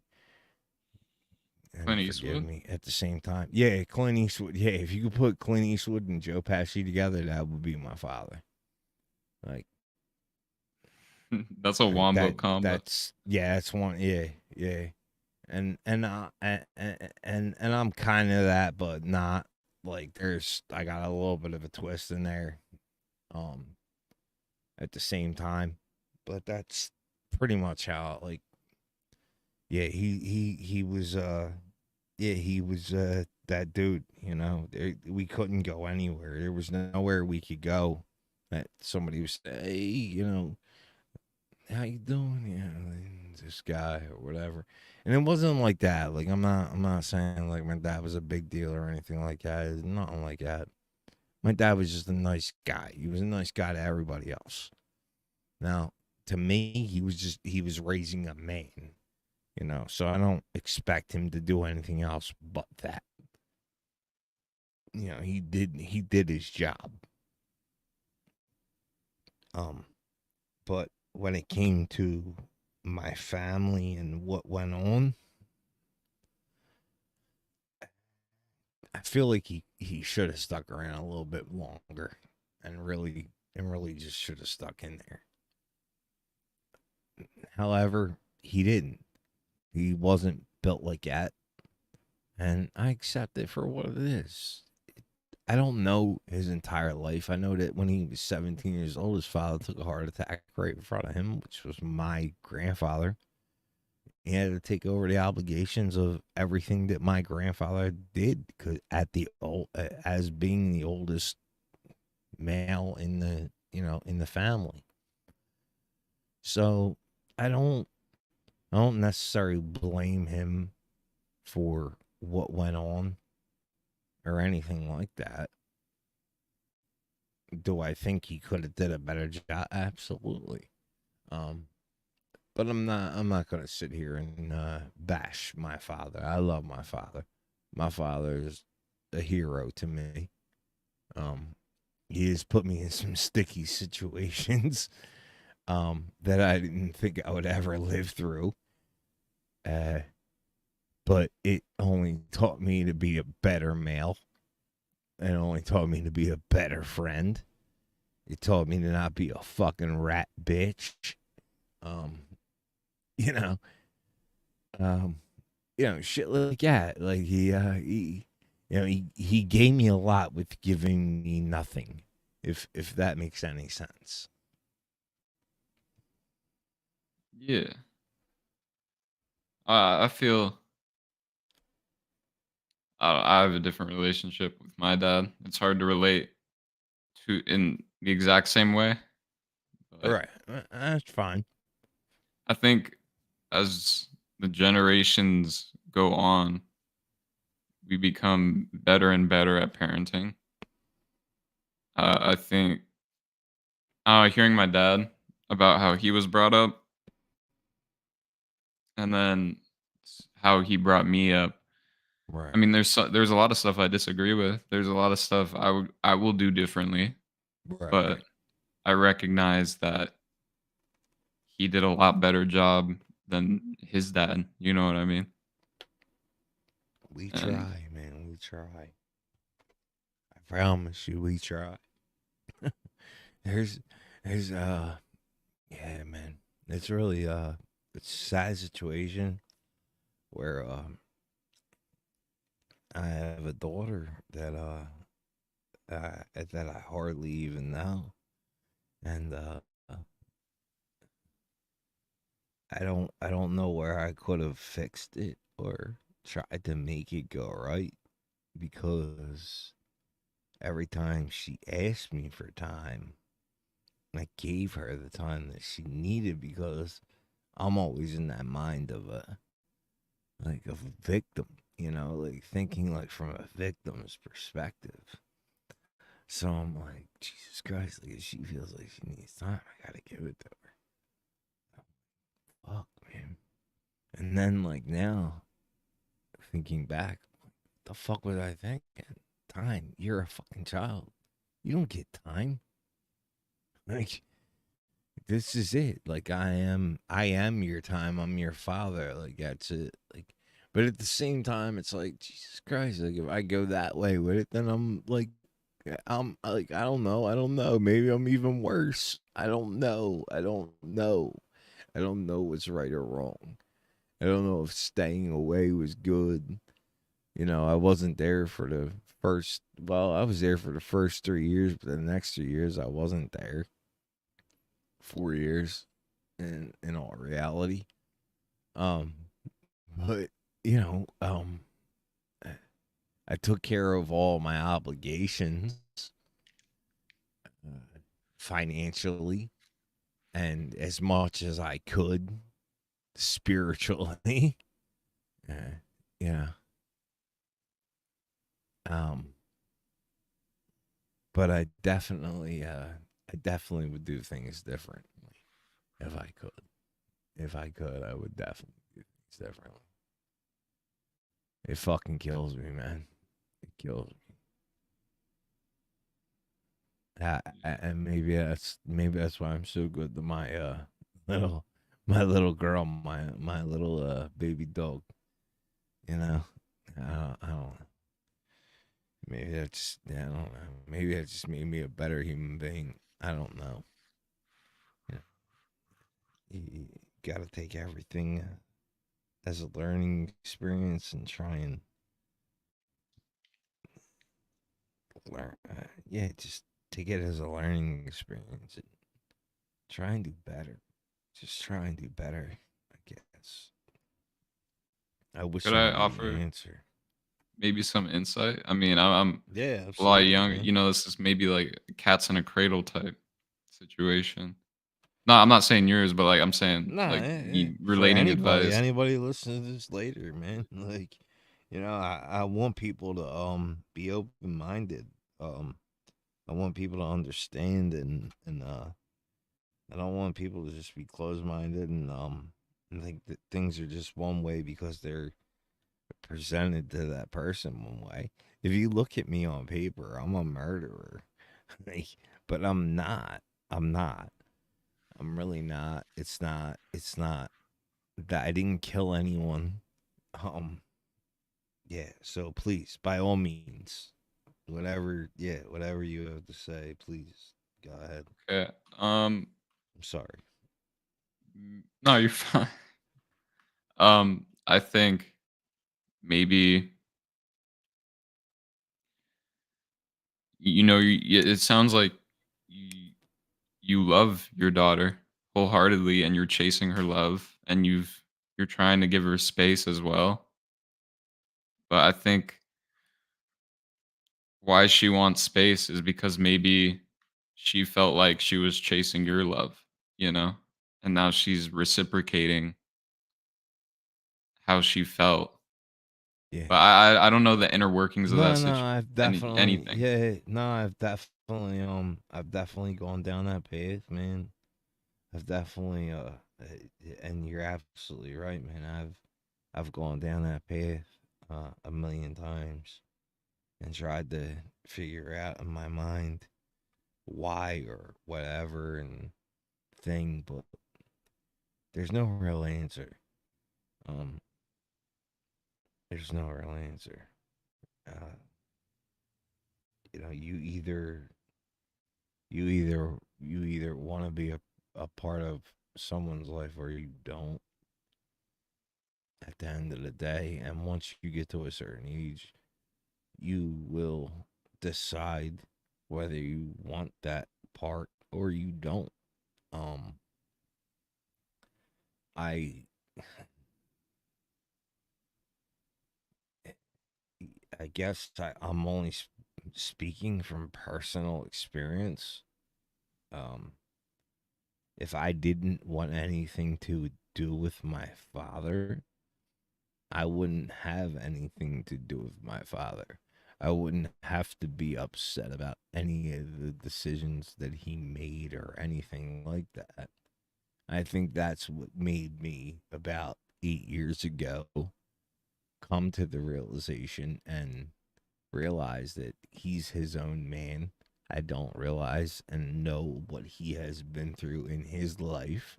Clint And forgive Eastwood. me at the same time. Yeah, Clint Eastwood. Yeah, if you could put Clint Eastwood and Joe Pesci together, that would be my father. Like, That's a wombo combo. that's one. Yeah, yeah. And I'm kind of that, but not like I got a little bit of a twist in there. Um, at the same time, but that's pretty much how, like, yeah, he was yeah, he was that dude. We couldn't go anywhere. There was nowhere we could go that somebody was say, hey, how you doing? Yeah, this guy or whatever. And it wasn't like that. Like I'm not saying like my dad was a big deal or anything like that. It's nothing like that. My dad was just a nice guy. He was a nice guy to everybody else. Now, to me, he was raising a man. So I don't expect him to do anything else but that. He did his job. But when it came to my family and what went on, I feel like he should have stuck around a little bit longer and really just should have stuck in there. However, he didn't. He wasn't built like that, and I accept it for what it is. I don't know his entire life. I know that when he was 17 years old, his father took a heart attack right in front of him, which was my grandfather. He had to take over the obligations of everything that my grandfather did, cause as being the oldest male in the family. So I don't necessarily blame him for what went on or anything like that. Do I think he could have did a better job? Absolutely. But I'm not gonna sit here and bash my father. I love my father. My father is a hero to me. Um, he has put me in some sticky situations that I didn't think I would ever live through. But it only taught me to be a better male. It only taught me to be a better friend. It taught me to not be a fucking rat bitch. Um, you know, um, shit like that. Like he gave me a lot with giving me nothing. If that makes any sense. Yeah. I feel I have a different relationship with my dad. It's hard to relate to in the exact same way, but Right, that's fine. I think as the generations go on, we become better and better at parenting. I think hearing my dad about how he was brought up and then how he brought me up. I Right, mean, there's a lot of stuff I disagree with. There's a lot of stuff I will do differently, right, but right. I recognize that he did a lot better job than his dad. You know what I mean? We And try, man. We try. I promise you, we try. There's, there's, yeah, man. It's really, it's a sad situation where, I have a daughter that I hardly even know, and I don't know where I could have fixed it or tried to make it go right because every time she asked me for time, I gave her the time that she needed because I'm always in that mind of a victim, like thinking like from a victim's perspective. So I'm like, Jesus Christ, like if she feels like she needs time, I gotta give it to her. Fuck, man. And then like now, thinking back, the fuck was I thinking? Time. You're a fucking child. You don't get time. Like this is it. Like I am your time. I'm your father. Like that's it. Like but at the same time it's like Jesus Christ, like if I go that way with it, then I'm like I don't know. Maybe I'm even worse. I don't know. I don't know what's right or wrong. I don't know if staying away was good. I wasn't there for the I was there for the first 3 years, but the next 3 years I wasn't there. 4 years in all reality. Um, but you know, I took care of all my obligations financially and as much as I could spiritually. uh, yeah. Um, but I definitely would do things differently if I could. If I could, I would definitely do things differently. It fucking kills me, man. It kills me. And maybe that's why I'm so good to my little my little girl, my little baby dog. You know, I don't know. Maybe that's yeah, I don't know. Maybe that just made me a better human being. I don't know. got to take everything as a learning experience and try and learn. Yeah, just take it as a learning experience and try and do better. Just try and do better, I guess. I wish Could I I knew the offer answer. maybe some insight? I mean, I'm Yeah, a lot absolutely, younger. man. You know, this is maybe like a cats in a cradle type situation. No, I'm not saying yours, but like I'm saying Nah, like me for relating advice. anybody listening to this later, man. Like, I want people to be open minded. Um, I want people to understand and I don't want people to just be closed minded and think that things are just one way because they're presented to that person one way. If you look at me on paper, I'm a murderer. Like, but I'm not. I'm not. I'm really not. It's not that I didn't kill anyone. Um yeah, so please, by all means, whatever you have to say, please go ahead. Okay. I'm sorry. No, you're fine. I think maybe it sounds like you you love your daughter wholeheartedly and you're chasing her love and you're trying to give her space as well. But I think why she wants space is because maybe she felt like she was chasing your love, you know? And now she's reciprocating how she felt. Yeah. But I don't know the inner workings of that No, situation. I've definitely Anything. yeah, no, I've definitely gone down that path, man. I've definitely and you're absolutely right, man. I've gone down that path a million times and tried to figure out in my mind why or whatever and thing, but there's no real answer. Um, there's no real answer. Uh, you either want to be a part of someone's life or you don't at the end of the day. And once you get to a certain age, you will decide whether you want that part or you don't. Um, I I guess I'm only speaking from personal experience. Um, if I didn't want anything to do with my father, I wouldn't have anything to do with my father. I wouldn't have to be upset about any of the decisions that he made or anything like that. I think that's what made me about 8 years ago come to the realization and realize that he's his own man. I don't realize and know what he has been through in his life.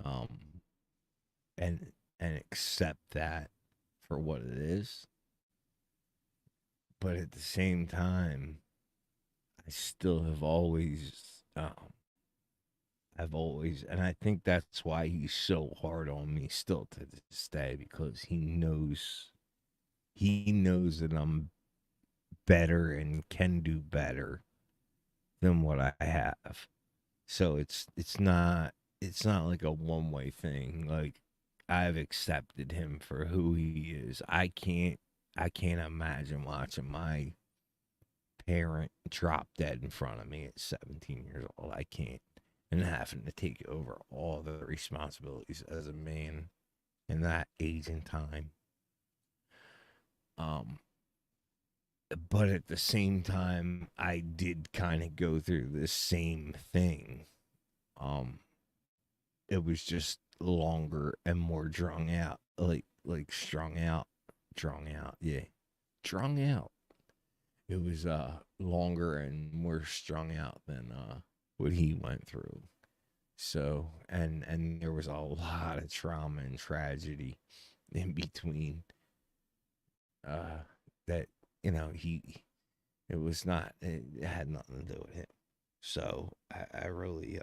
Um, and accept that for what it is. But at the same time, I still have always, and I think that's why he's so hard on me still to this day because he knows that I'm better and can do better than what I have. So it's not like a one way thing. Like I've accepted him for who he is. I can't imagine watching my parent drop dead in front of me at 17 years old. I can't. And having to take over all the responsibilities as a man in that age and time. Um, but at the same time, I did kind of go through the same thing. Um, it was just longer and more drawn out, like strung out, yeah, strung out. It was longer and more strung out than what he went through. So and there was a lot of trauma and tragedy in between. Uh, that he it was not it had nothing to do with him. So I really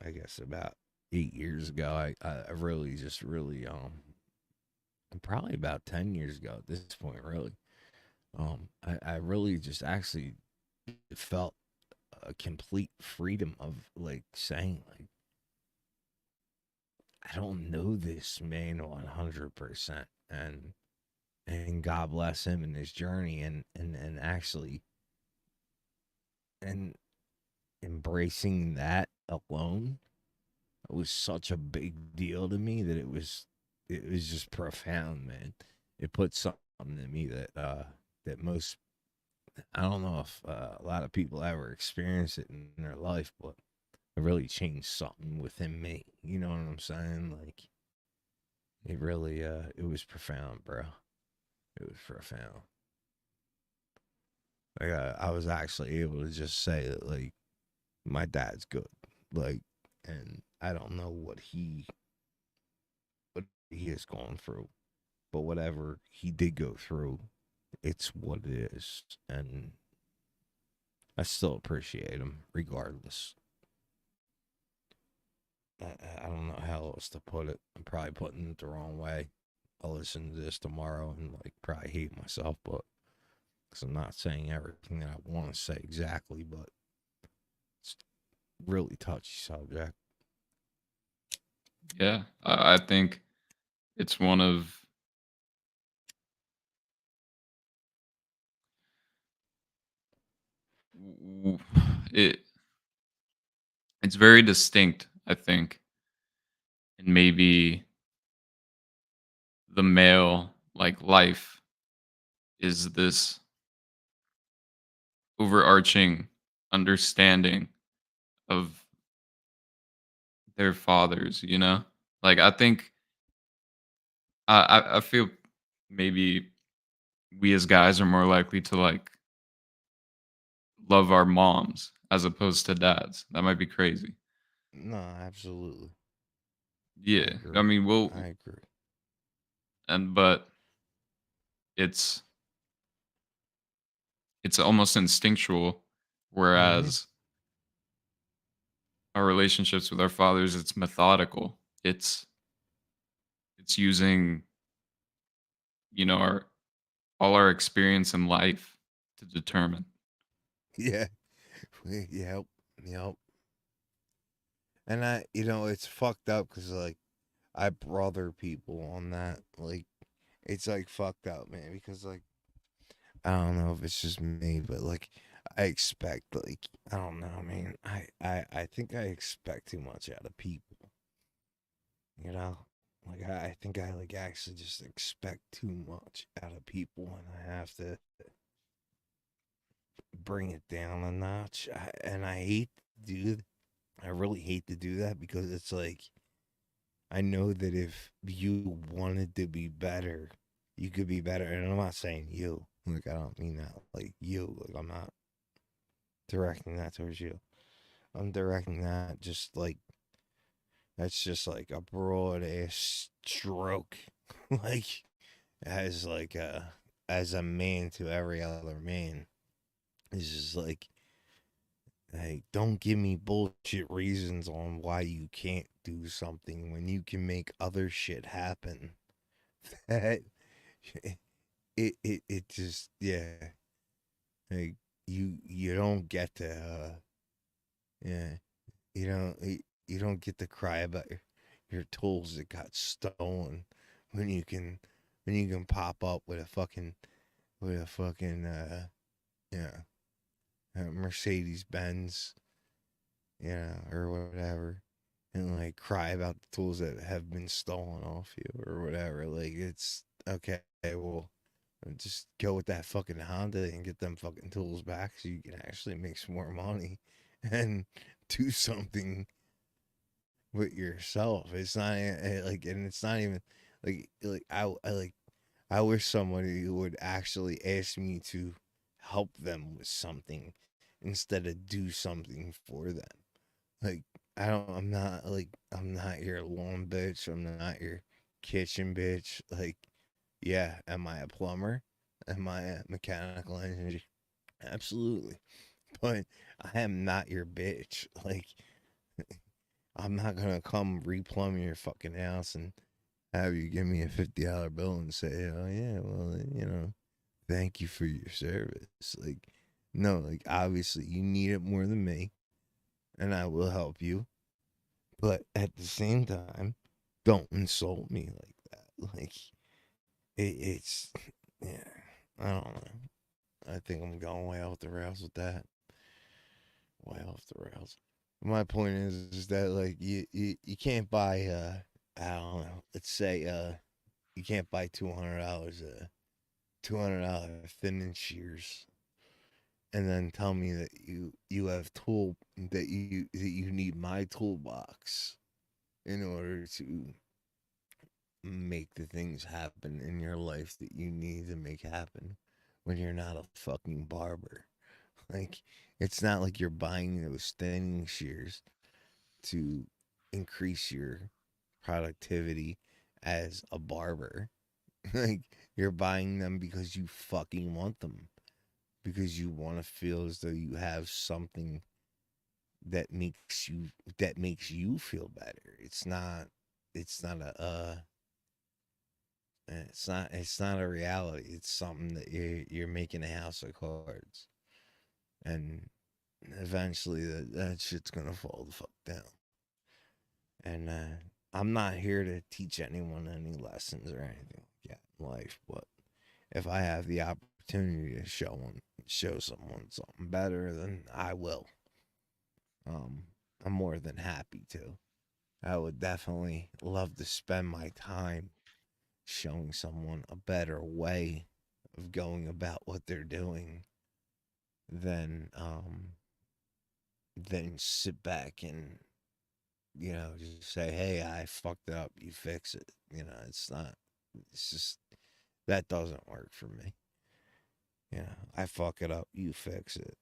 I guess about 8 years ago. I really just really probably about 10 years ago at this point. Really, I really just actually felt a complete freedom of like saying like I don't know this man 100%, and God bless him in his journey, and actually and embracing that alone was such a big deal to me that it was just profound, man. It put something in me that most I don't know if a lot of people ever experience it in their life, but it really changed something within me. You know what I'm saying? Like it really it was profound, bro. It was profound. Like I was actually able to just say that like my dad's good. Like, and I don't know what he has gone through, but whatever he did go through, it's what it is, and I still appreciate him regardless. I don't know how else to put it. I'm probably putting it the wrong way. I'll listen to this tomorrow and like probably hate myself, but because I'm not saying everything that I want to say exactly, but it's really touchy subject. Yeah, I think it's one of w- it. It's very distinct, I think, and maybe the male like life is this overarching understanding of their fathers. Like I think I feel maybe we as guys are more likely to like love our moms as opposed to dads. That might be crazy. No, absolutely. I Yeah, I agree. mean, I agree. but it's it's almost instinctual, Mm-hmm. whereas our relationships with our fathers, it's methodical. It's using our all our experience in life to determine. Yeah. Yep. Yep. And it's fucked up because like I brother people on that. Like, it's like fucked up, man. Because like I don't know if it's just me, but like I expect like I don't know, man. I think I expect too much out of people. You know, like I think I like actually just expect too much out of people, and I have to bring it down a notch. And I hate to do. I really hate to do that because it's like I know that if you wanted to be better, you could be better. And I'm not saying you. Like I don't mean that like you. Like I'm not directing that towards you. I'm directing that just like that's just like a broad ass stroke. like as like as a man to every other man. It's just like hey, don't give me bullshit reasons on why you can't do something when you can make other shit happen. That it just yeah. Like you don't get to yeah, you don't get to cry about your tools that got stolen when you can pop up with a fucking yeah, Mercedes Benz, or whatever, and like cry about the tools that have been stolen off you or whatever. Like it's okay, well, just go with that fucking Honda and get them fucking tools back so you can actually make some more money and do something with yourself. It's not like, and it's not even like I wish somebody would actually ask me to help them with something instead of do something for them. Like I don't. I'm not like I'm not your lawn bitch. I'm not your kitchen bitch. Like, yeah, am I a plumber? Am I a mechanical engineer? Absolutely. But I am not your bitch. Like I'm not gonna come replumb your fucking house and have you give me a $50 bill and say, oh yeah, well, thank you for your service. Like, no, like obviously you need it more than me, and I will help you. But at the same time, don't insult me like that. Like, it's, yeah, I don't know. I think I'm going way off the rails with that. Way off the rails. My point is that like you can't buy I don't know. Let's say you can't buy $200 $200 thinning shears and then tell me that you have tool that you need my toolbox in order to make the things happen in your life that you need to make happen when you're not a fucking barber. Like, it's not like you're buying those thinning shears to increase your productivity as a barber. Like, you're buying them because you fucking want them. Because you want to feel as though you have something that makes you feel better. It's not a it's not a reality. It's something that you're making a house of cards. And eventually that shit's gonna fall the fuck down. And I'm not here to teach anyone any lessons or anything like that in life, but if I have the opportunity to show someone something better, then I will. I'm more than happy to. I would definitely love to spend my time showing someone a better way of going about what they're doing than sit back and just say, hey, I fucked it up, you fix it. It's just, that doesn't work for me. I fuck it up, you fix it.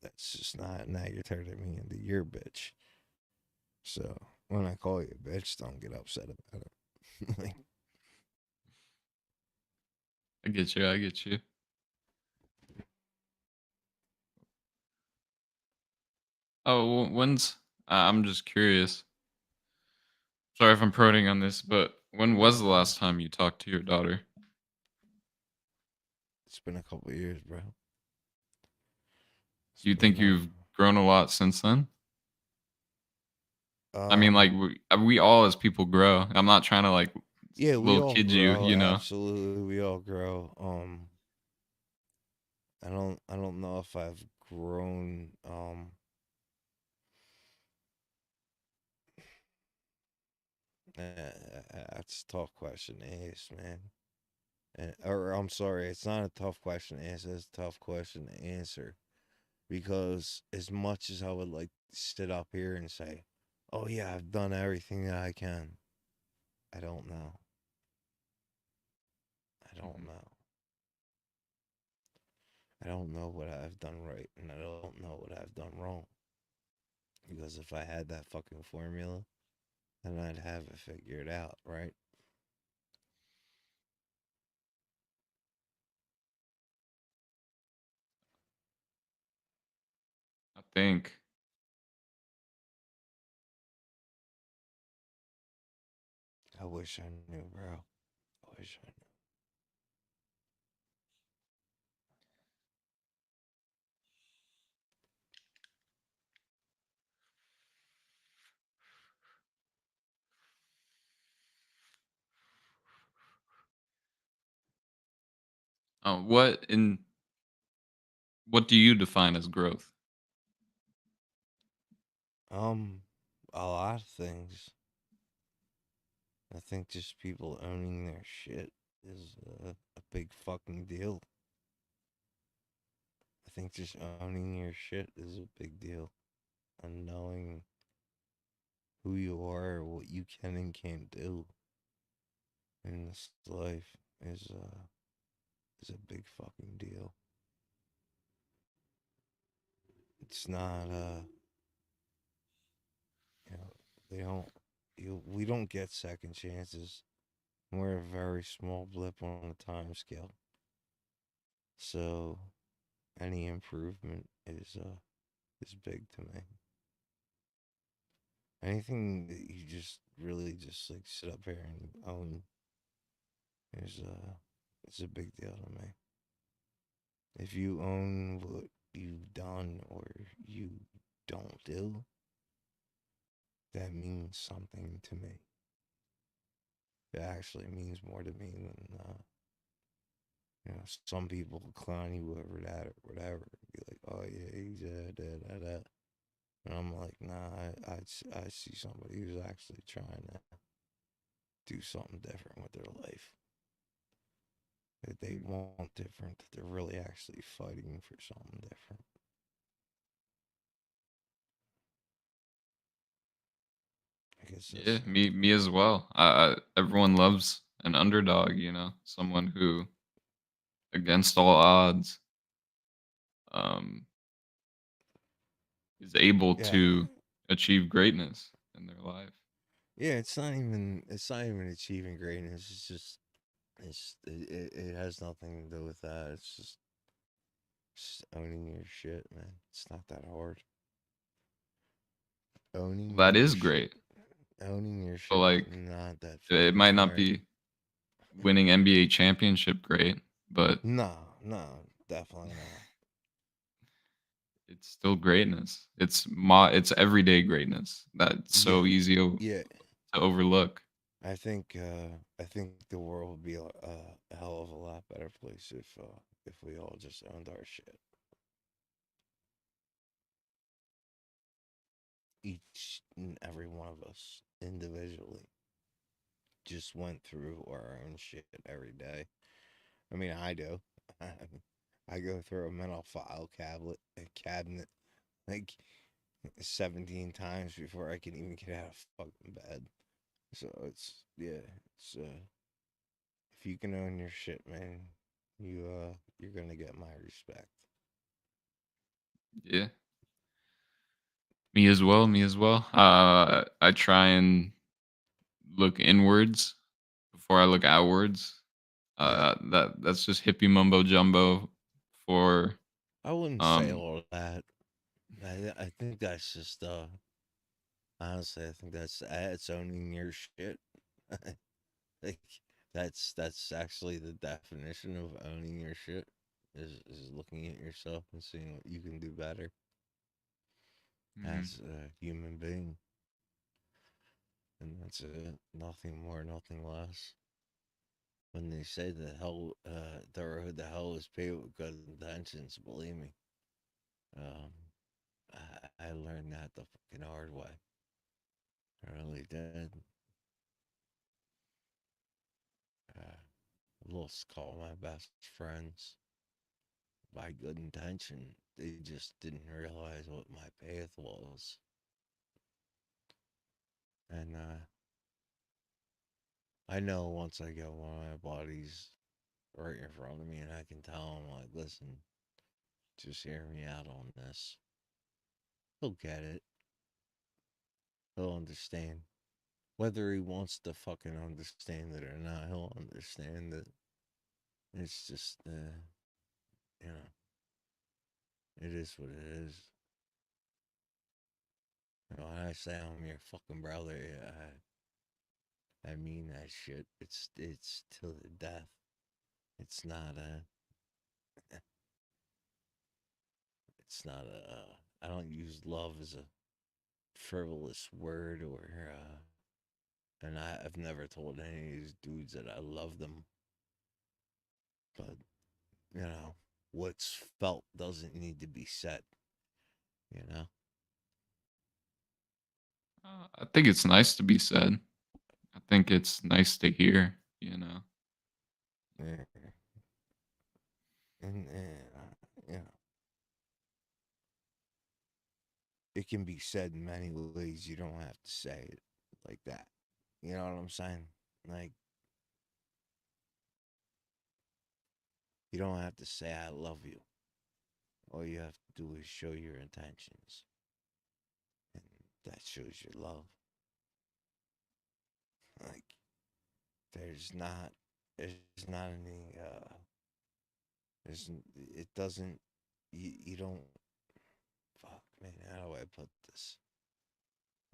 That's just not, now you're turning me into your bitch. So when I call you a bitch, don't get upset about it. Like, I get you. I get you. Oh, when's? I'm just curious. Sorry if I'm prodding on this, but when was the last time you talked to your daughter? it's been a couple of years, bro. It's Do you think been you've grown a lot since then? I mean, like um we all as people grow. I'm not trying to like yeah, we little all kid you, grow, you know. absolutely. We all grow. I don't know if I've grown that's a tough question to ask, man. Or I'm sorry, it's not a tough question to answer, it's a tough question to answer. Because as much as I would like to sit up here and say, oh yeah, I've done everything that I can, I don't know. I don't Mhm. know. I don't know what I've done right, and I don't know what I've done wrong. Because if I had that fucking formula, then I'd have it figured out, right? I think. I wish I knew, bro. I wish I What in what do you define as growth? knew. A lot of things. I think just people owning their shit is a big fucking deal. I think just owning your shit is a big deal. And knowing who you are, what you can and can't do in this life is a big fucking deal. It's not you know they don't we don't get second chances. We're a very small blip on the time scale. So any improvement is big to me. anything that you just really just like sit up here and own is it's a big deal to me. If you own what you've done or you don't do, that means something to me. It actually means more to me than some people clown you over that or whatever. Be like, oh yeah, he's da. And I'm like, nah, I see somebody who's actually trying to do something different with their life. That they want different, that they're really actually fighting for something different. I guess Yeah, that's me as well. Everyone loves an underdog, you know, someone who, against all odds, um, is able yeah, to achieve greatness in their life. yeah. It's not even achieving greatness. It has nothing to do with that. It's just owning your shit, man. It's not that hard. Owning That your is shit. great, Owning your but shit is like not that it fucking might not hard. be winning NBA championship great, but No, no, definitely not. it's still greatness. It's everyday greatness that's Yeah, so easy yeah. to overlook. I think the world would be a hell of a lot better place if we all just owned our shit. Each and every one of us individually just went through our own shit every day. I mean, I do. I go through a mental file cabinet like 17 times before I can even get out of fucking bed. So it's if you can own your shit, man, you're gonna get my respect. Yeah, me as well. Me as well. I try and look inwards before I look outwards. Yeah. That's just hippie mumbo jumbo for I wouldn't say um all that. I think that's just honestly I think that's it's owning your shit. Like that's actually the definition of owning your shit is looking at yourself and seeing what you can do better mhm. as a human being. And that's it. Nothing more, nothing less. When they say the road to hell is paved with good intentions, believe me, um, I learned that the fucking hard way. I really did. Lost all my best friends by good intention. They just didn't realize what my path was. And I know once I get one of my buddies right in front of me and I can tell him, like, listen, just hear me out on this. He'll get it. He'll understand. Whether he wants to fucking understand it or not, he'll understand that it's just, you know, it is what it is. When I say I'm your fucking brother, yeah, I mean that shit. It's till the death. It's not a. It's not a. I don't use love as a frivolous word or. And I've never told any of these dudes that I love them. But what's felt doesn't need to be said. You know. I think it's nice to be said. I think it's nice to hear, you know. Yeah. And it can be said in many ways. You don't have to say it like that. You know what I'm saying? Like, you don't have to say, I love you. All you have to do is show your intentions. And that shows your love. Like, there's not, there's not any, it doesn't, you don't, fuck, man, how do I put this?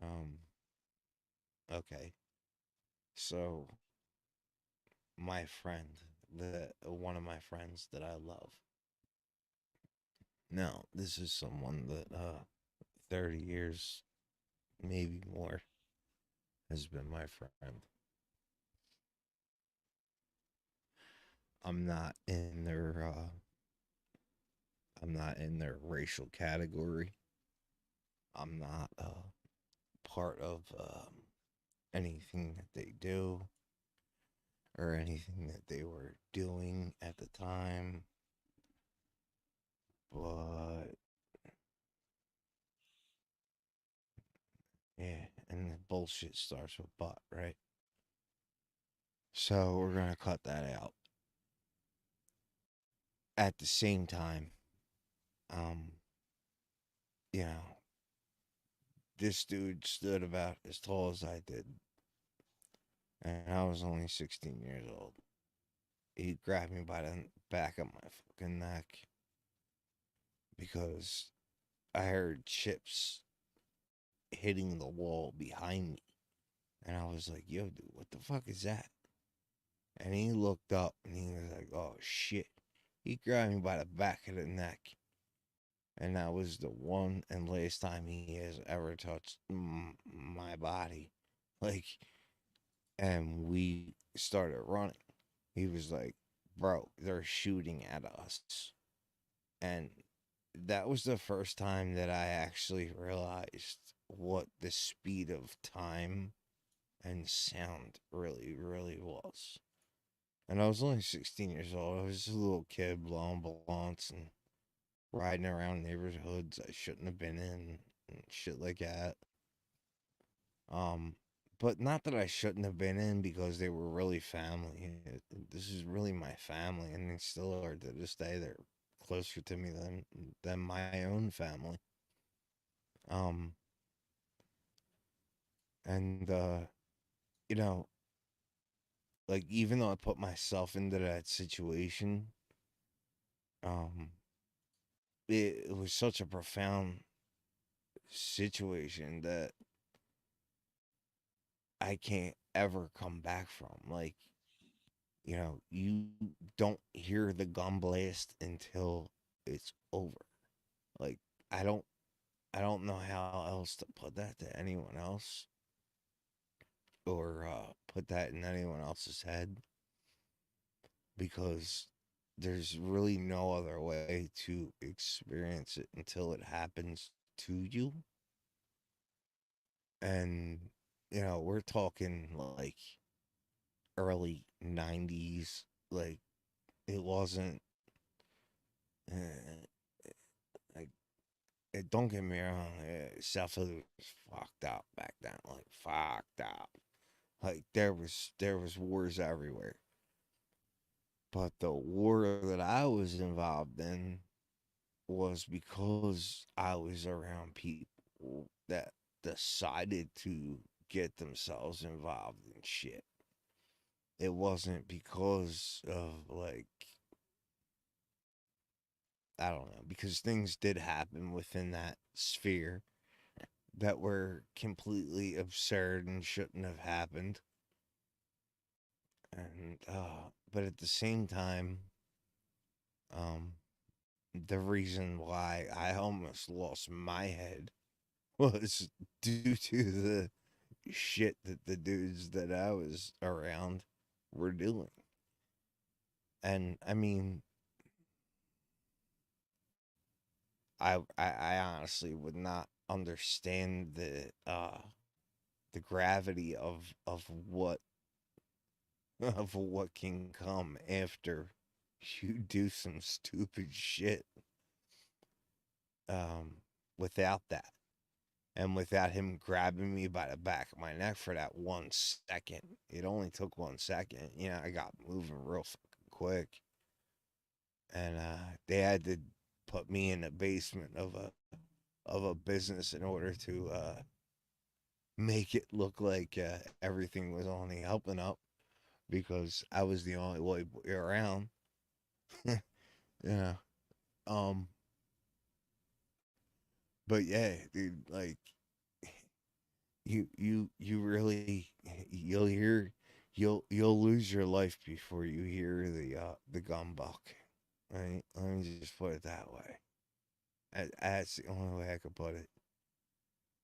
Um, Okay. So my friend, the one of my friends that I love. Now, this is someone that 30 years, maybe more, has been my friend. I'm not in their I'm not in their racial category. I'm not part of anything that they do or anything that they were doing at the time. But yeah, and the bullshit starts with but, right? So we're gonna cut that out. At the same time, um, you know, this dude stood about as tall as I did, and I was only 16 years old. He grabbed me by the back of my fucking neck because I heard chips hitting the wall behind me. And I was like, yo, dude, what the fuck is that? And he looked up and he was like, oh shit. He grabbed me by the back of the neck. And that was the one and last time he has ever touched my body. Like, and we started running. He was like, bro, they're shooting at us. And that was the first time that I actually realized what the speed of time and sound really, really was. And I was only 16 years old. I was just a little kid blowing blunts and riding around neighborhoods I shouldn't have been in and shit like that. Um, but not that I shouldn't have been in because they were really family. This is really my family, and they still are to this day. They're closer to me than my own family. Um, and you know, like even though I put myself into that situation, um, it was such a profound situation that I can't ever come back from. Like, you don't hear the gun blast until it's over. Like, I don't I don't know how else to put that to anyone else or put that in anyone else's head because there's really no other way to experience it until it happens to you. And we're talking like early 90s. Like, it wasn't uh, like don't get me wrong, South Philly was fucked up back then, like fucked up. Like there was wars everywhere. But the war that I was involved in was because I was around people that decided to get themselves involved in shit. It wasn't because of like, I don't know, because things did happen within that sphere that were completely absurd and shouldn't have happened. And but at the same time, um the reason why I almost lost my head was due to the shit that the dudes that I was around were doing. And I mean, I honestly would not understand the gravity of what of what can come after you do some stupid shit um without that. And without him grabbing me by the back of my neck for that 1 second. It only took 1 second. I got moving real fucking quick. And they had to put me in the basement of a business in order to make it look like everything was on the up and up because I was the only white boy around. Yeah. Um but yeah, dude, like you really you'll hear you'll lose your life before you hear the gun buck. Right? Let me just put it that way. That's the only way I could put it.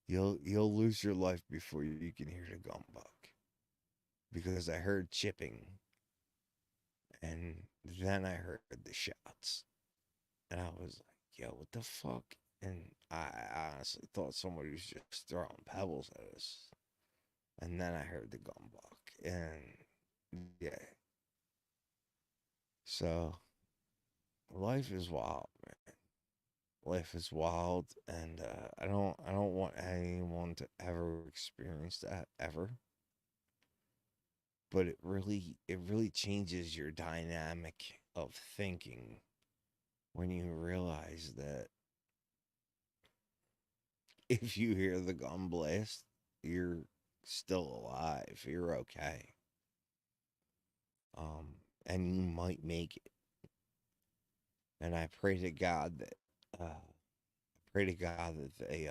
You'll lose your life before you can hear the gun buck. Because I heard chipping, and then I heard the shots, and I was like, "Yo, what the fuck?" And I honestly thought somebody was just throwing pebbles at us. And then I heard the gun buck, and yeah. So life is wild, man. Life is wild, and I don't want anyone to ever experience that ever. But it really changes your dynamic of thinking when you realize that if you hear the gun blast, you're still alive. You're okay. And you might make it. And I pray to God that they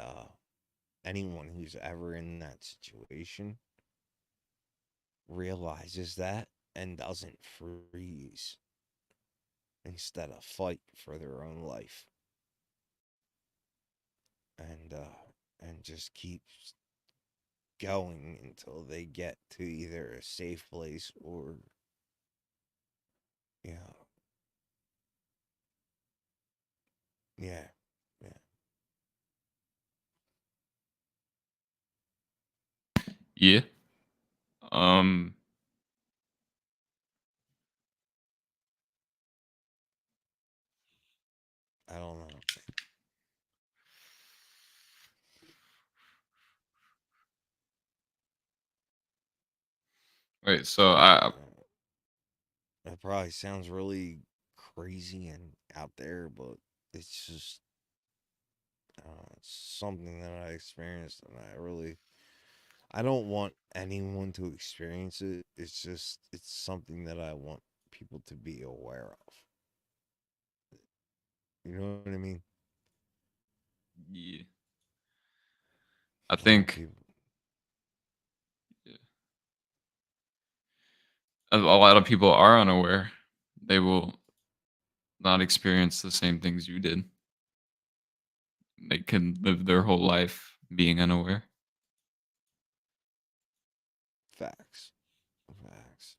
anyone who's ever in that situation realizes that and doesn't freeze instead of fight for their own life. And just keeps going until they get to either a safe place or you know yeah, yeah. Yeah. Um. I don't know. Wait. So I. It probably sounds really crazy and out there, but it's just it's something that I experienced, and I don't want anyone to experience it. It's something that I want people to be aware of. You know what I mean? Yeah. I I want think people. a lot of people are unaware. They will not experience the same things you did. They can live their whole life being unaware. Facts, facts.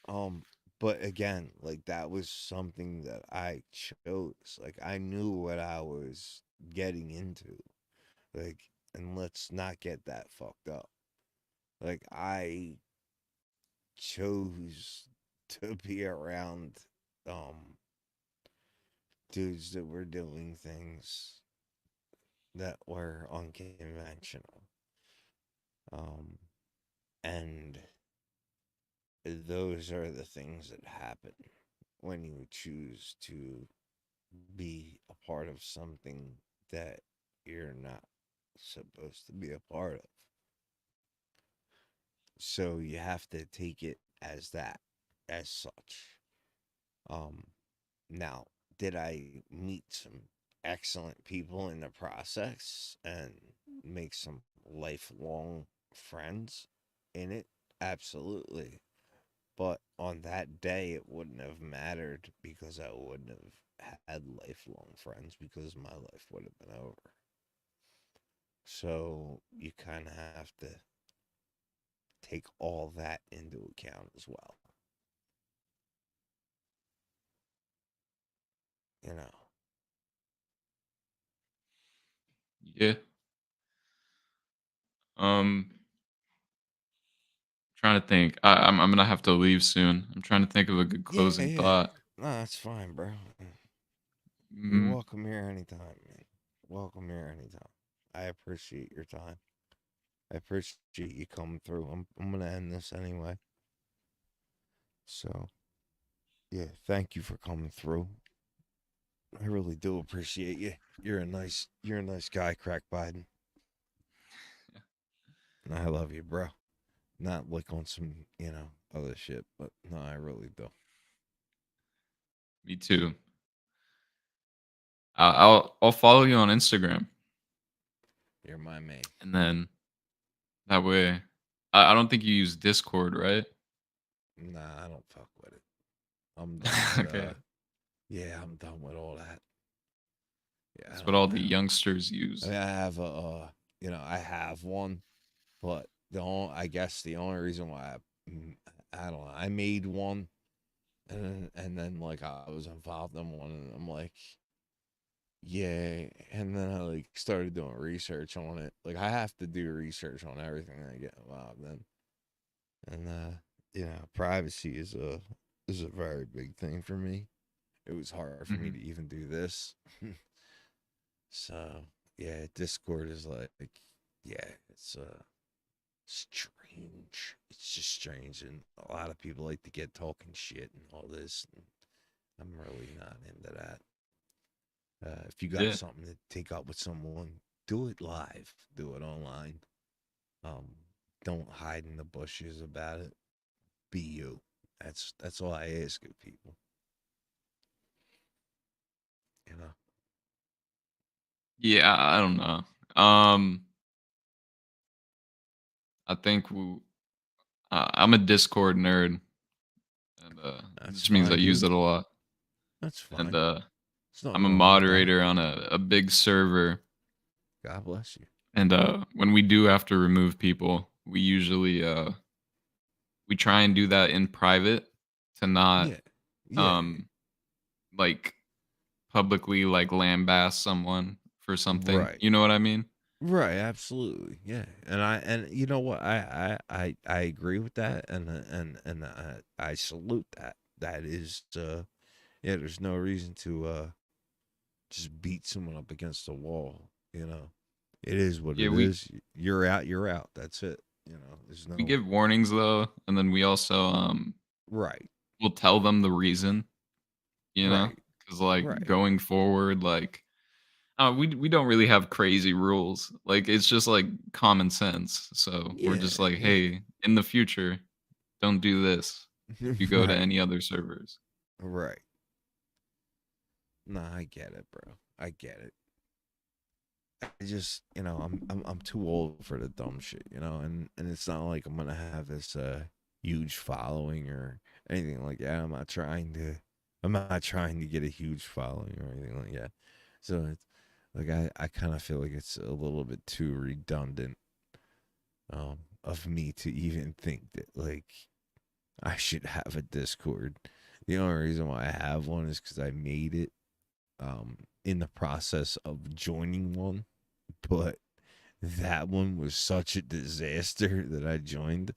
Um, but again, like that was something that I chose. Like I knew what I was getting into. Like, and let's not get that fucked up. Like I chose to be around um dudes that were doing things that were unconventional. Um, and those are the things that happen when you choose to be a part of something that you're not supposed to be a part of. So you have to take it as that, as such. Um, Now, did I meet some excellent people in the process and make some lifelong friends in it? Absolutely. But on that day, it wouldn't have mattered because I wouldn't have had lifelong friends because my life would have been over. So you kind of have to take all that into account as well. You know, Yeah. Um. Trying to think. I'm gonna have to leave soon. I'm trying to think of a good yeah, closing yeah. thought. No, that's fine, bro. You're Mm, welcome here anytime, man. Welcome here anytime. I appreciate your time. I appreciate you coming through. I'm gonna end this anyway. So yeah, thank you for coming through. I really do appreciate you. You're a nice guy, Crack Biden. And I love you, bro. Not like on some, other shit, but no, I really do. me too. I'll follow you on Instagram. You're my man. and then that way, I don't think you use Discord, right? Nah, I don't fuck with it. I'm done with Okay, yeah, I'm done with all that. Yeah, that's what all the I don't youngsters I use. mean, I have I have one, but I guess the only reason why I don't know, I made one, and then like I was involved in one, and I'm like, yeah, and then I like started doing research on it. Like I have to do research on everything I get involved in, and privacy is a very big thing for me. It was hard for me Hmm. to even do this. So yeah, Discord is like, yeah, it's strange. It's just strange, and a lot of people like to get talking shit and all this. And I'm really not into that. If you got Yeah, something to take up with someone, do it live. Do it online. Um, don't hide in the bushes about it. Be you. That's all I ask of people. You know. yeah. I don't know. Um, I think I'm a Discord nerd, and That's this means I fine, use dude. it a lot. That's And fine. There's I'm nothing a wrong with that. moderator on a big server. God bless you. And when we do have to remove people, we usually we try and do that in private to not Yeah. Yeah. um like publicly like lambast someone for something. Right. You know what I mean? Right, absolutely. Yeah. And you know what? I agree with that, and I salute that. That is yeah, there's no reason to just beat someone up against the wall, you know. It is what Yeah, it is. You're out, you're out. That's it. You know, there's we no give warnings though, and then we also right. will tell them the reason, you know? Right. Cuz like Right. going forward like we don't really have crazy rules. Like it's just like common sense. So we're Yeah, just like, yeah. hey, in the future, don't do this if you go to Right. any other servers. Right. Nah, I get it, bro. I get it. I just, I'm too old for the dumb shit, and it's not like I'm gonna have this huge following or anything like that. I'm not trying to get a huge following or anything like that. So it's like I kind of feel like it's a little bit too redundant of me to even think that like I should have a Discord. The only reason why I have one is because I made it in the process of joining one, but that one was such a disaster that I joined.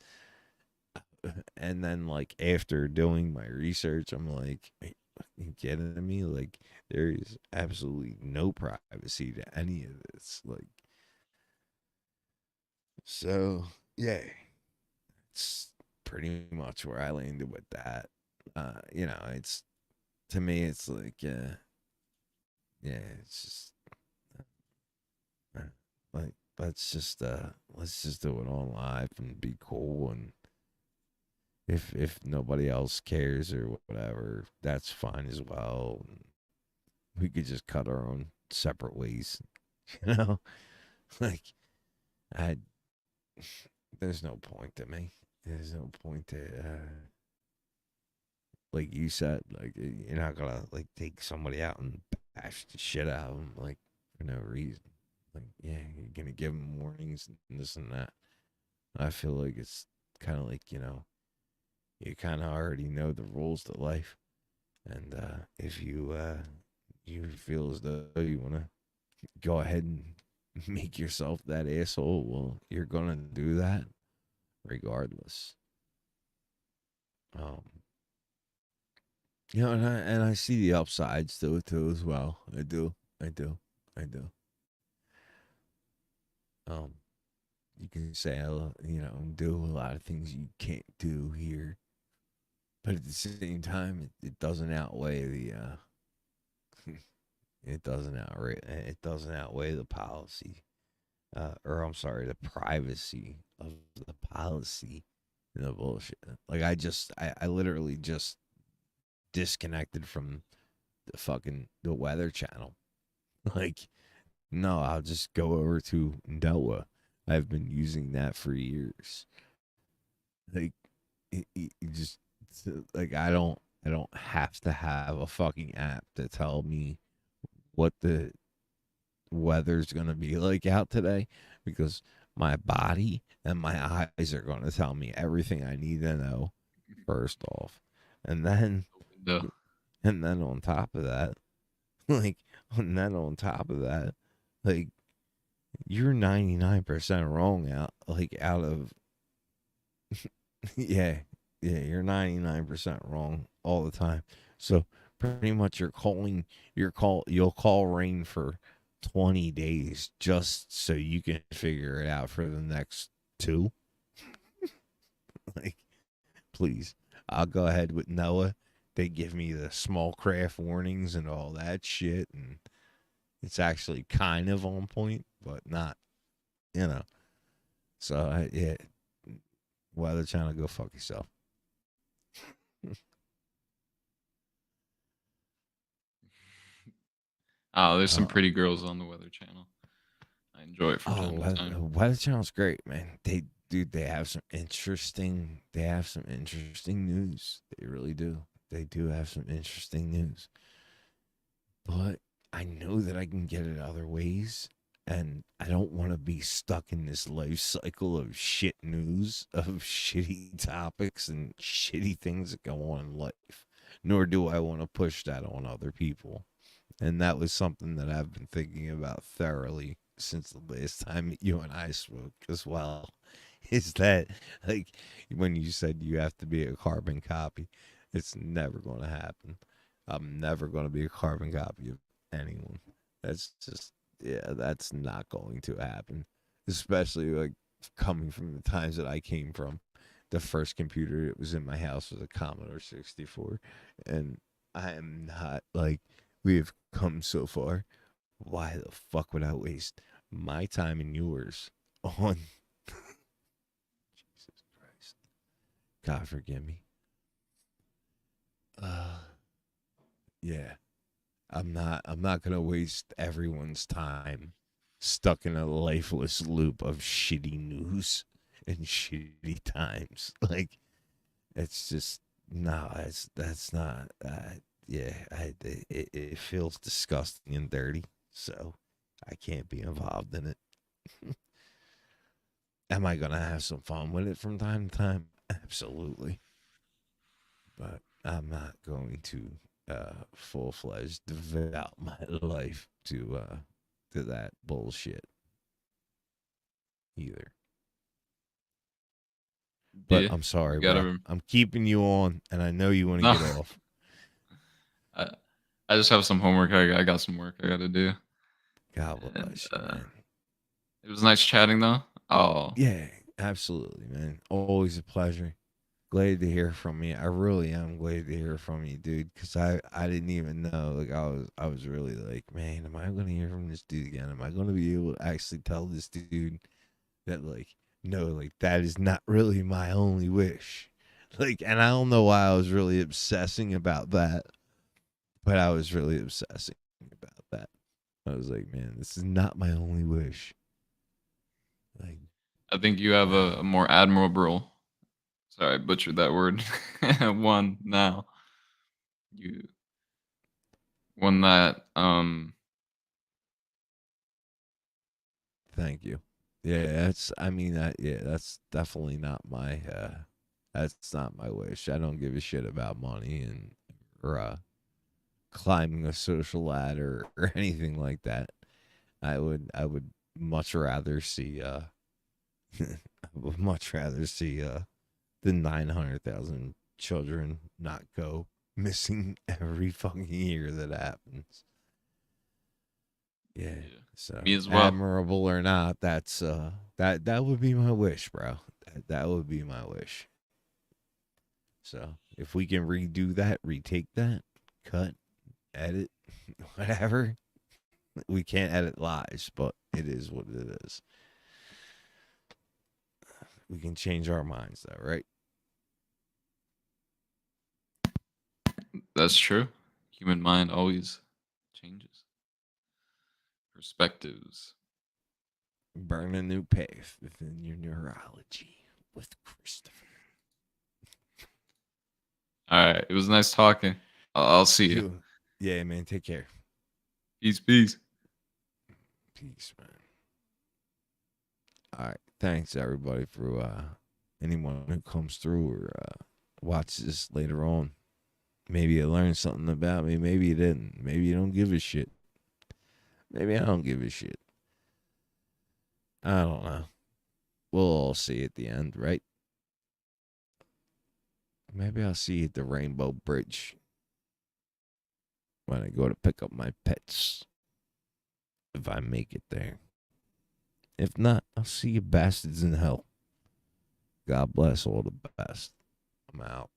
And then, like, after doing my research, I'm like, "Are you fucking kidding me? Like, there is absolutely no privacy to any of this." Like, so yeah, it's pretty much where I landed with that. It's to me, it's like, yeah, it's just uh, like let's just do it on live and be cool, and if nobody else cares or whatever, that's fine as well. We could just cut our own separate ways, you know. Like I, there's no point to me. There's no point to, like you said, like you're not gonna like take somebody out and bash the shit out of them like for no reason. Like yeah, you're gonna give them warnings and this and that. I feel like it's kind of like you kind of already know the rules to life. And if you feel as though you want to go ahead and make yourself that asshole, well, you're gonna do that regardless. Um, and I see the upsides to it too as well. I do, I do, I do. Um, you can say do a lot of things you can't do here, but at the same time, it doesn't outweigh the it doesn't outweigh the policy, or I'm sorry, the privacy of the policy and the bullshit. Like I literally just disconnected from the weather channel. Like No, I'll just go over to Noah. I've been using that for years. Like, it just like I don't have to have a fucking app to tell me what the weather's gonna be like out today, because my body and my eyes are gonna tell me everything I need to know first off, and then Window. on top of that, like, and then on top of that, like, you're 99% wrong out of yeah, yeah, you're 99% wrong all the time. So pretty much you'll call rain for 20 days just so you can figure it out for the next two. Like, please. I'll go ahead with Noah. They give me the small craft warnings and all that shit, and it's actually kind of on point, but not, you know. So yeah, Weather Channel, go fuck yourself. Oh, there's some Uh, pretty girls on the Weather Channel. I enjoy it from oh, time to time. Weather Channel's great, man. They have some interesting. They have some interesting news. They really do. They do have some interesting news. But I know that I can get it other ways, and I don't want to be stuck in this life cycle of shit news, of shitty topics and shitty things that go on in life. Nor do I want to push that on other people. And that was something that I've been thinking about thoroughly since the last time you and I spoke as well. Is that, like, when you said you have to be a carbon copy, it's never going to happen. I'm never going to be a carbon copy of anyone. That's just, yeah, that's not going to happen. Especially, like, coming from the times that I came from. The first computer that was in my house was a Commodore 64. And I am not, like, we have come so far. Why the fuck would I waste my time and yours on Jesus Christ? God forgive me. Uh yeah. I'm not gonna waste everyone's time stuck in a lifeless loop of shitty news and shitty times. Like, it's just no, that's not yeah, it feels disgusting and dirty. So I can't be involved in it. Am I gonna have some fun with it from time to time? Absolutely. But I'm not going to full fledged devote my life to that bullshit either. But Yeah, I'm sorry, you bro. gotta. I'm keeping you on, and I know you want to No, get off. I, I just have some homework. I got some work I gotta do. God And bless you, man. it was nice chatting though. Oh, Yeah, absolutely, man. Always a pleasure. Glad to hear from you. I really am glad to hear from you, dude. Because I didn't even know. Like, I was really like, man, am I going to hear from this dude again? Am I going to be able to actually tell this dude that, like, no, like, that is not really my only wish. Like, and I don't know why I was really obsessing about that, but I was really obsessing about that. I was like, man, this is not my only wish. Like, I think you have a more admirable. Sorry, I butchered that word. One now. You one that thank you. Yeah, that's. I mean, yeah, that's definitely not my. That's not my wish. I don't give a shit about money and or climbing a social ladder or anything like that. I would much rather see. I would much rather see the 900,000 children not go missing every fucking year that happens. Yeah. yeah, So me as well. admirable or not, that would be my wish, bro. That would be my wish. So if we can redo that, retake that, cut, edit, whatever. We can't edit lives, but it is what it is. We can change our minds though, right? That's true. Human mind always changes. perspectives. Burn a new path within your neurology with Christopher. All right, it was nice talking. I'll see you. Yeah, man. Take care. Peace, peace. Peace, man. All right. Thanks, everybody, for anyone who comes through or watches this later on. Maybe you learned something about me. Maybe you didn't. Maybe you don't give a shit. Maybe I don't give a shit. I don't know. We'll all see at the end, right? Maybe I'll see you at the Rainbow Bridge when I go to pick up my pets. If I make it there. If not, I'll see you bastards in hell. God bless all the best. I'm out.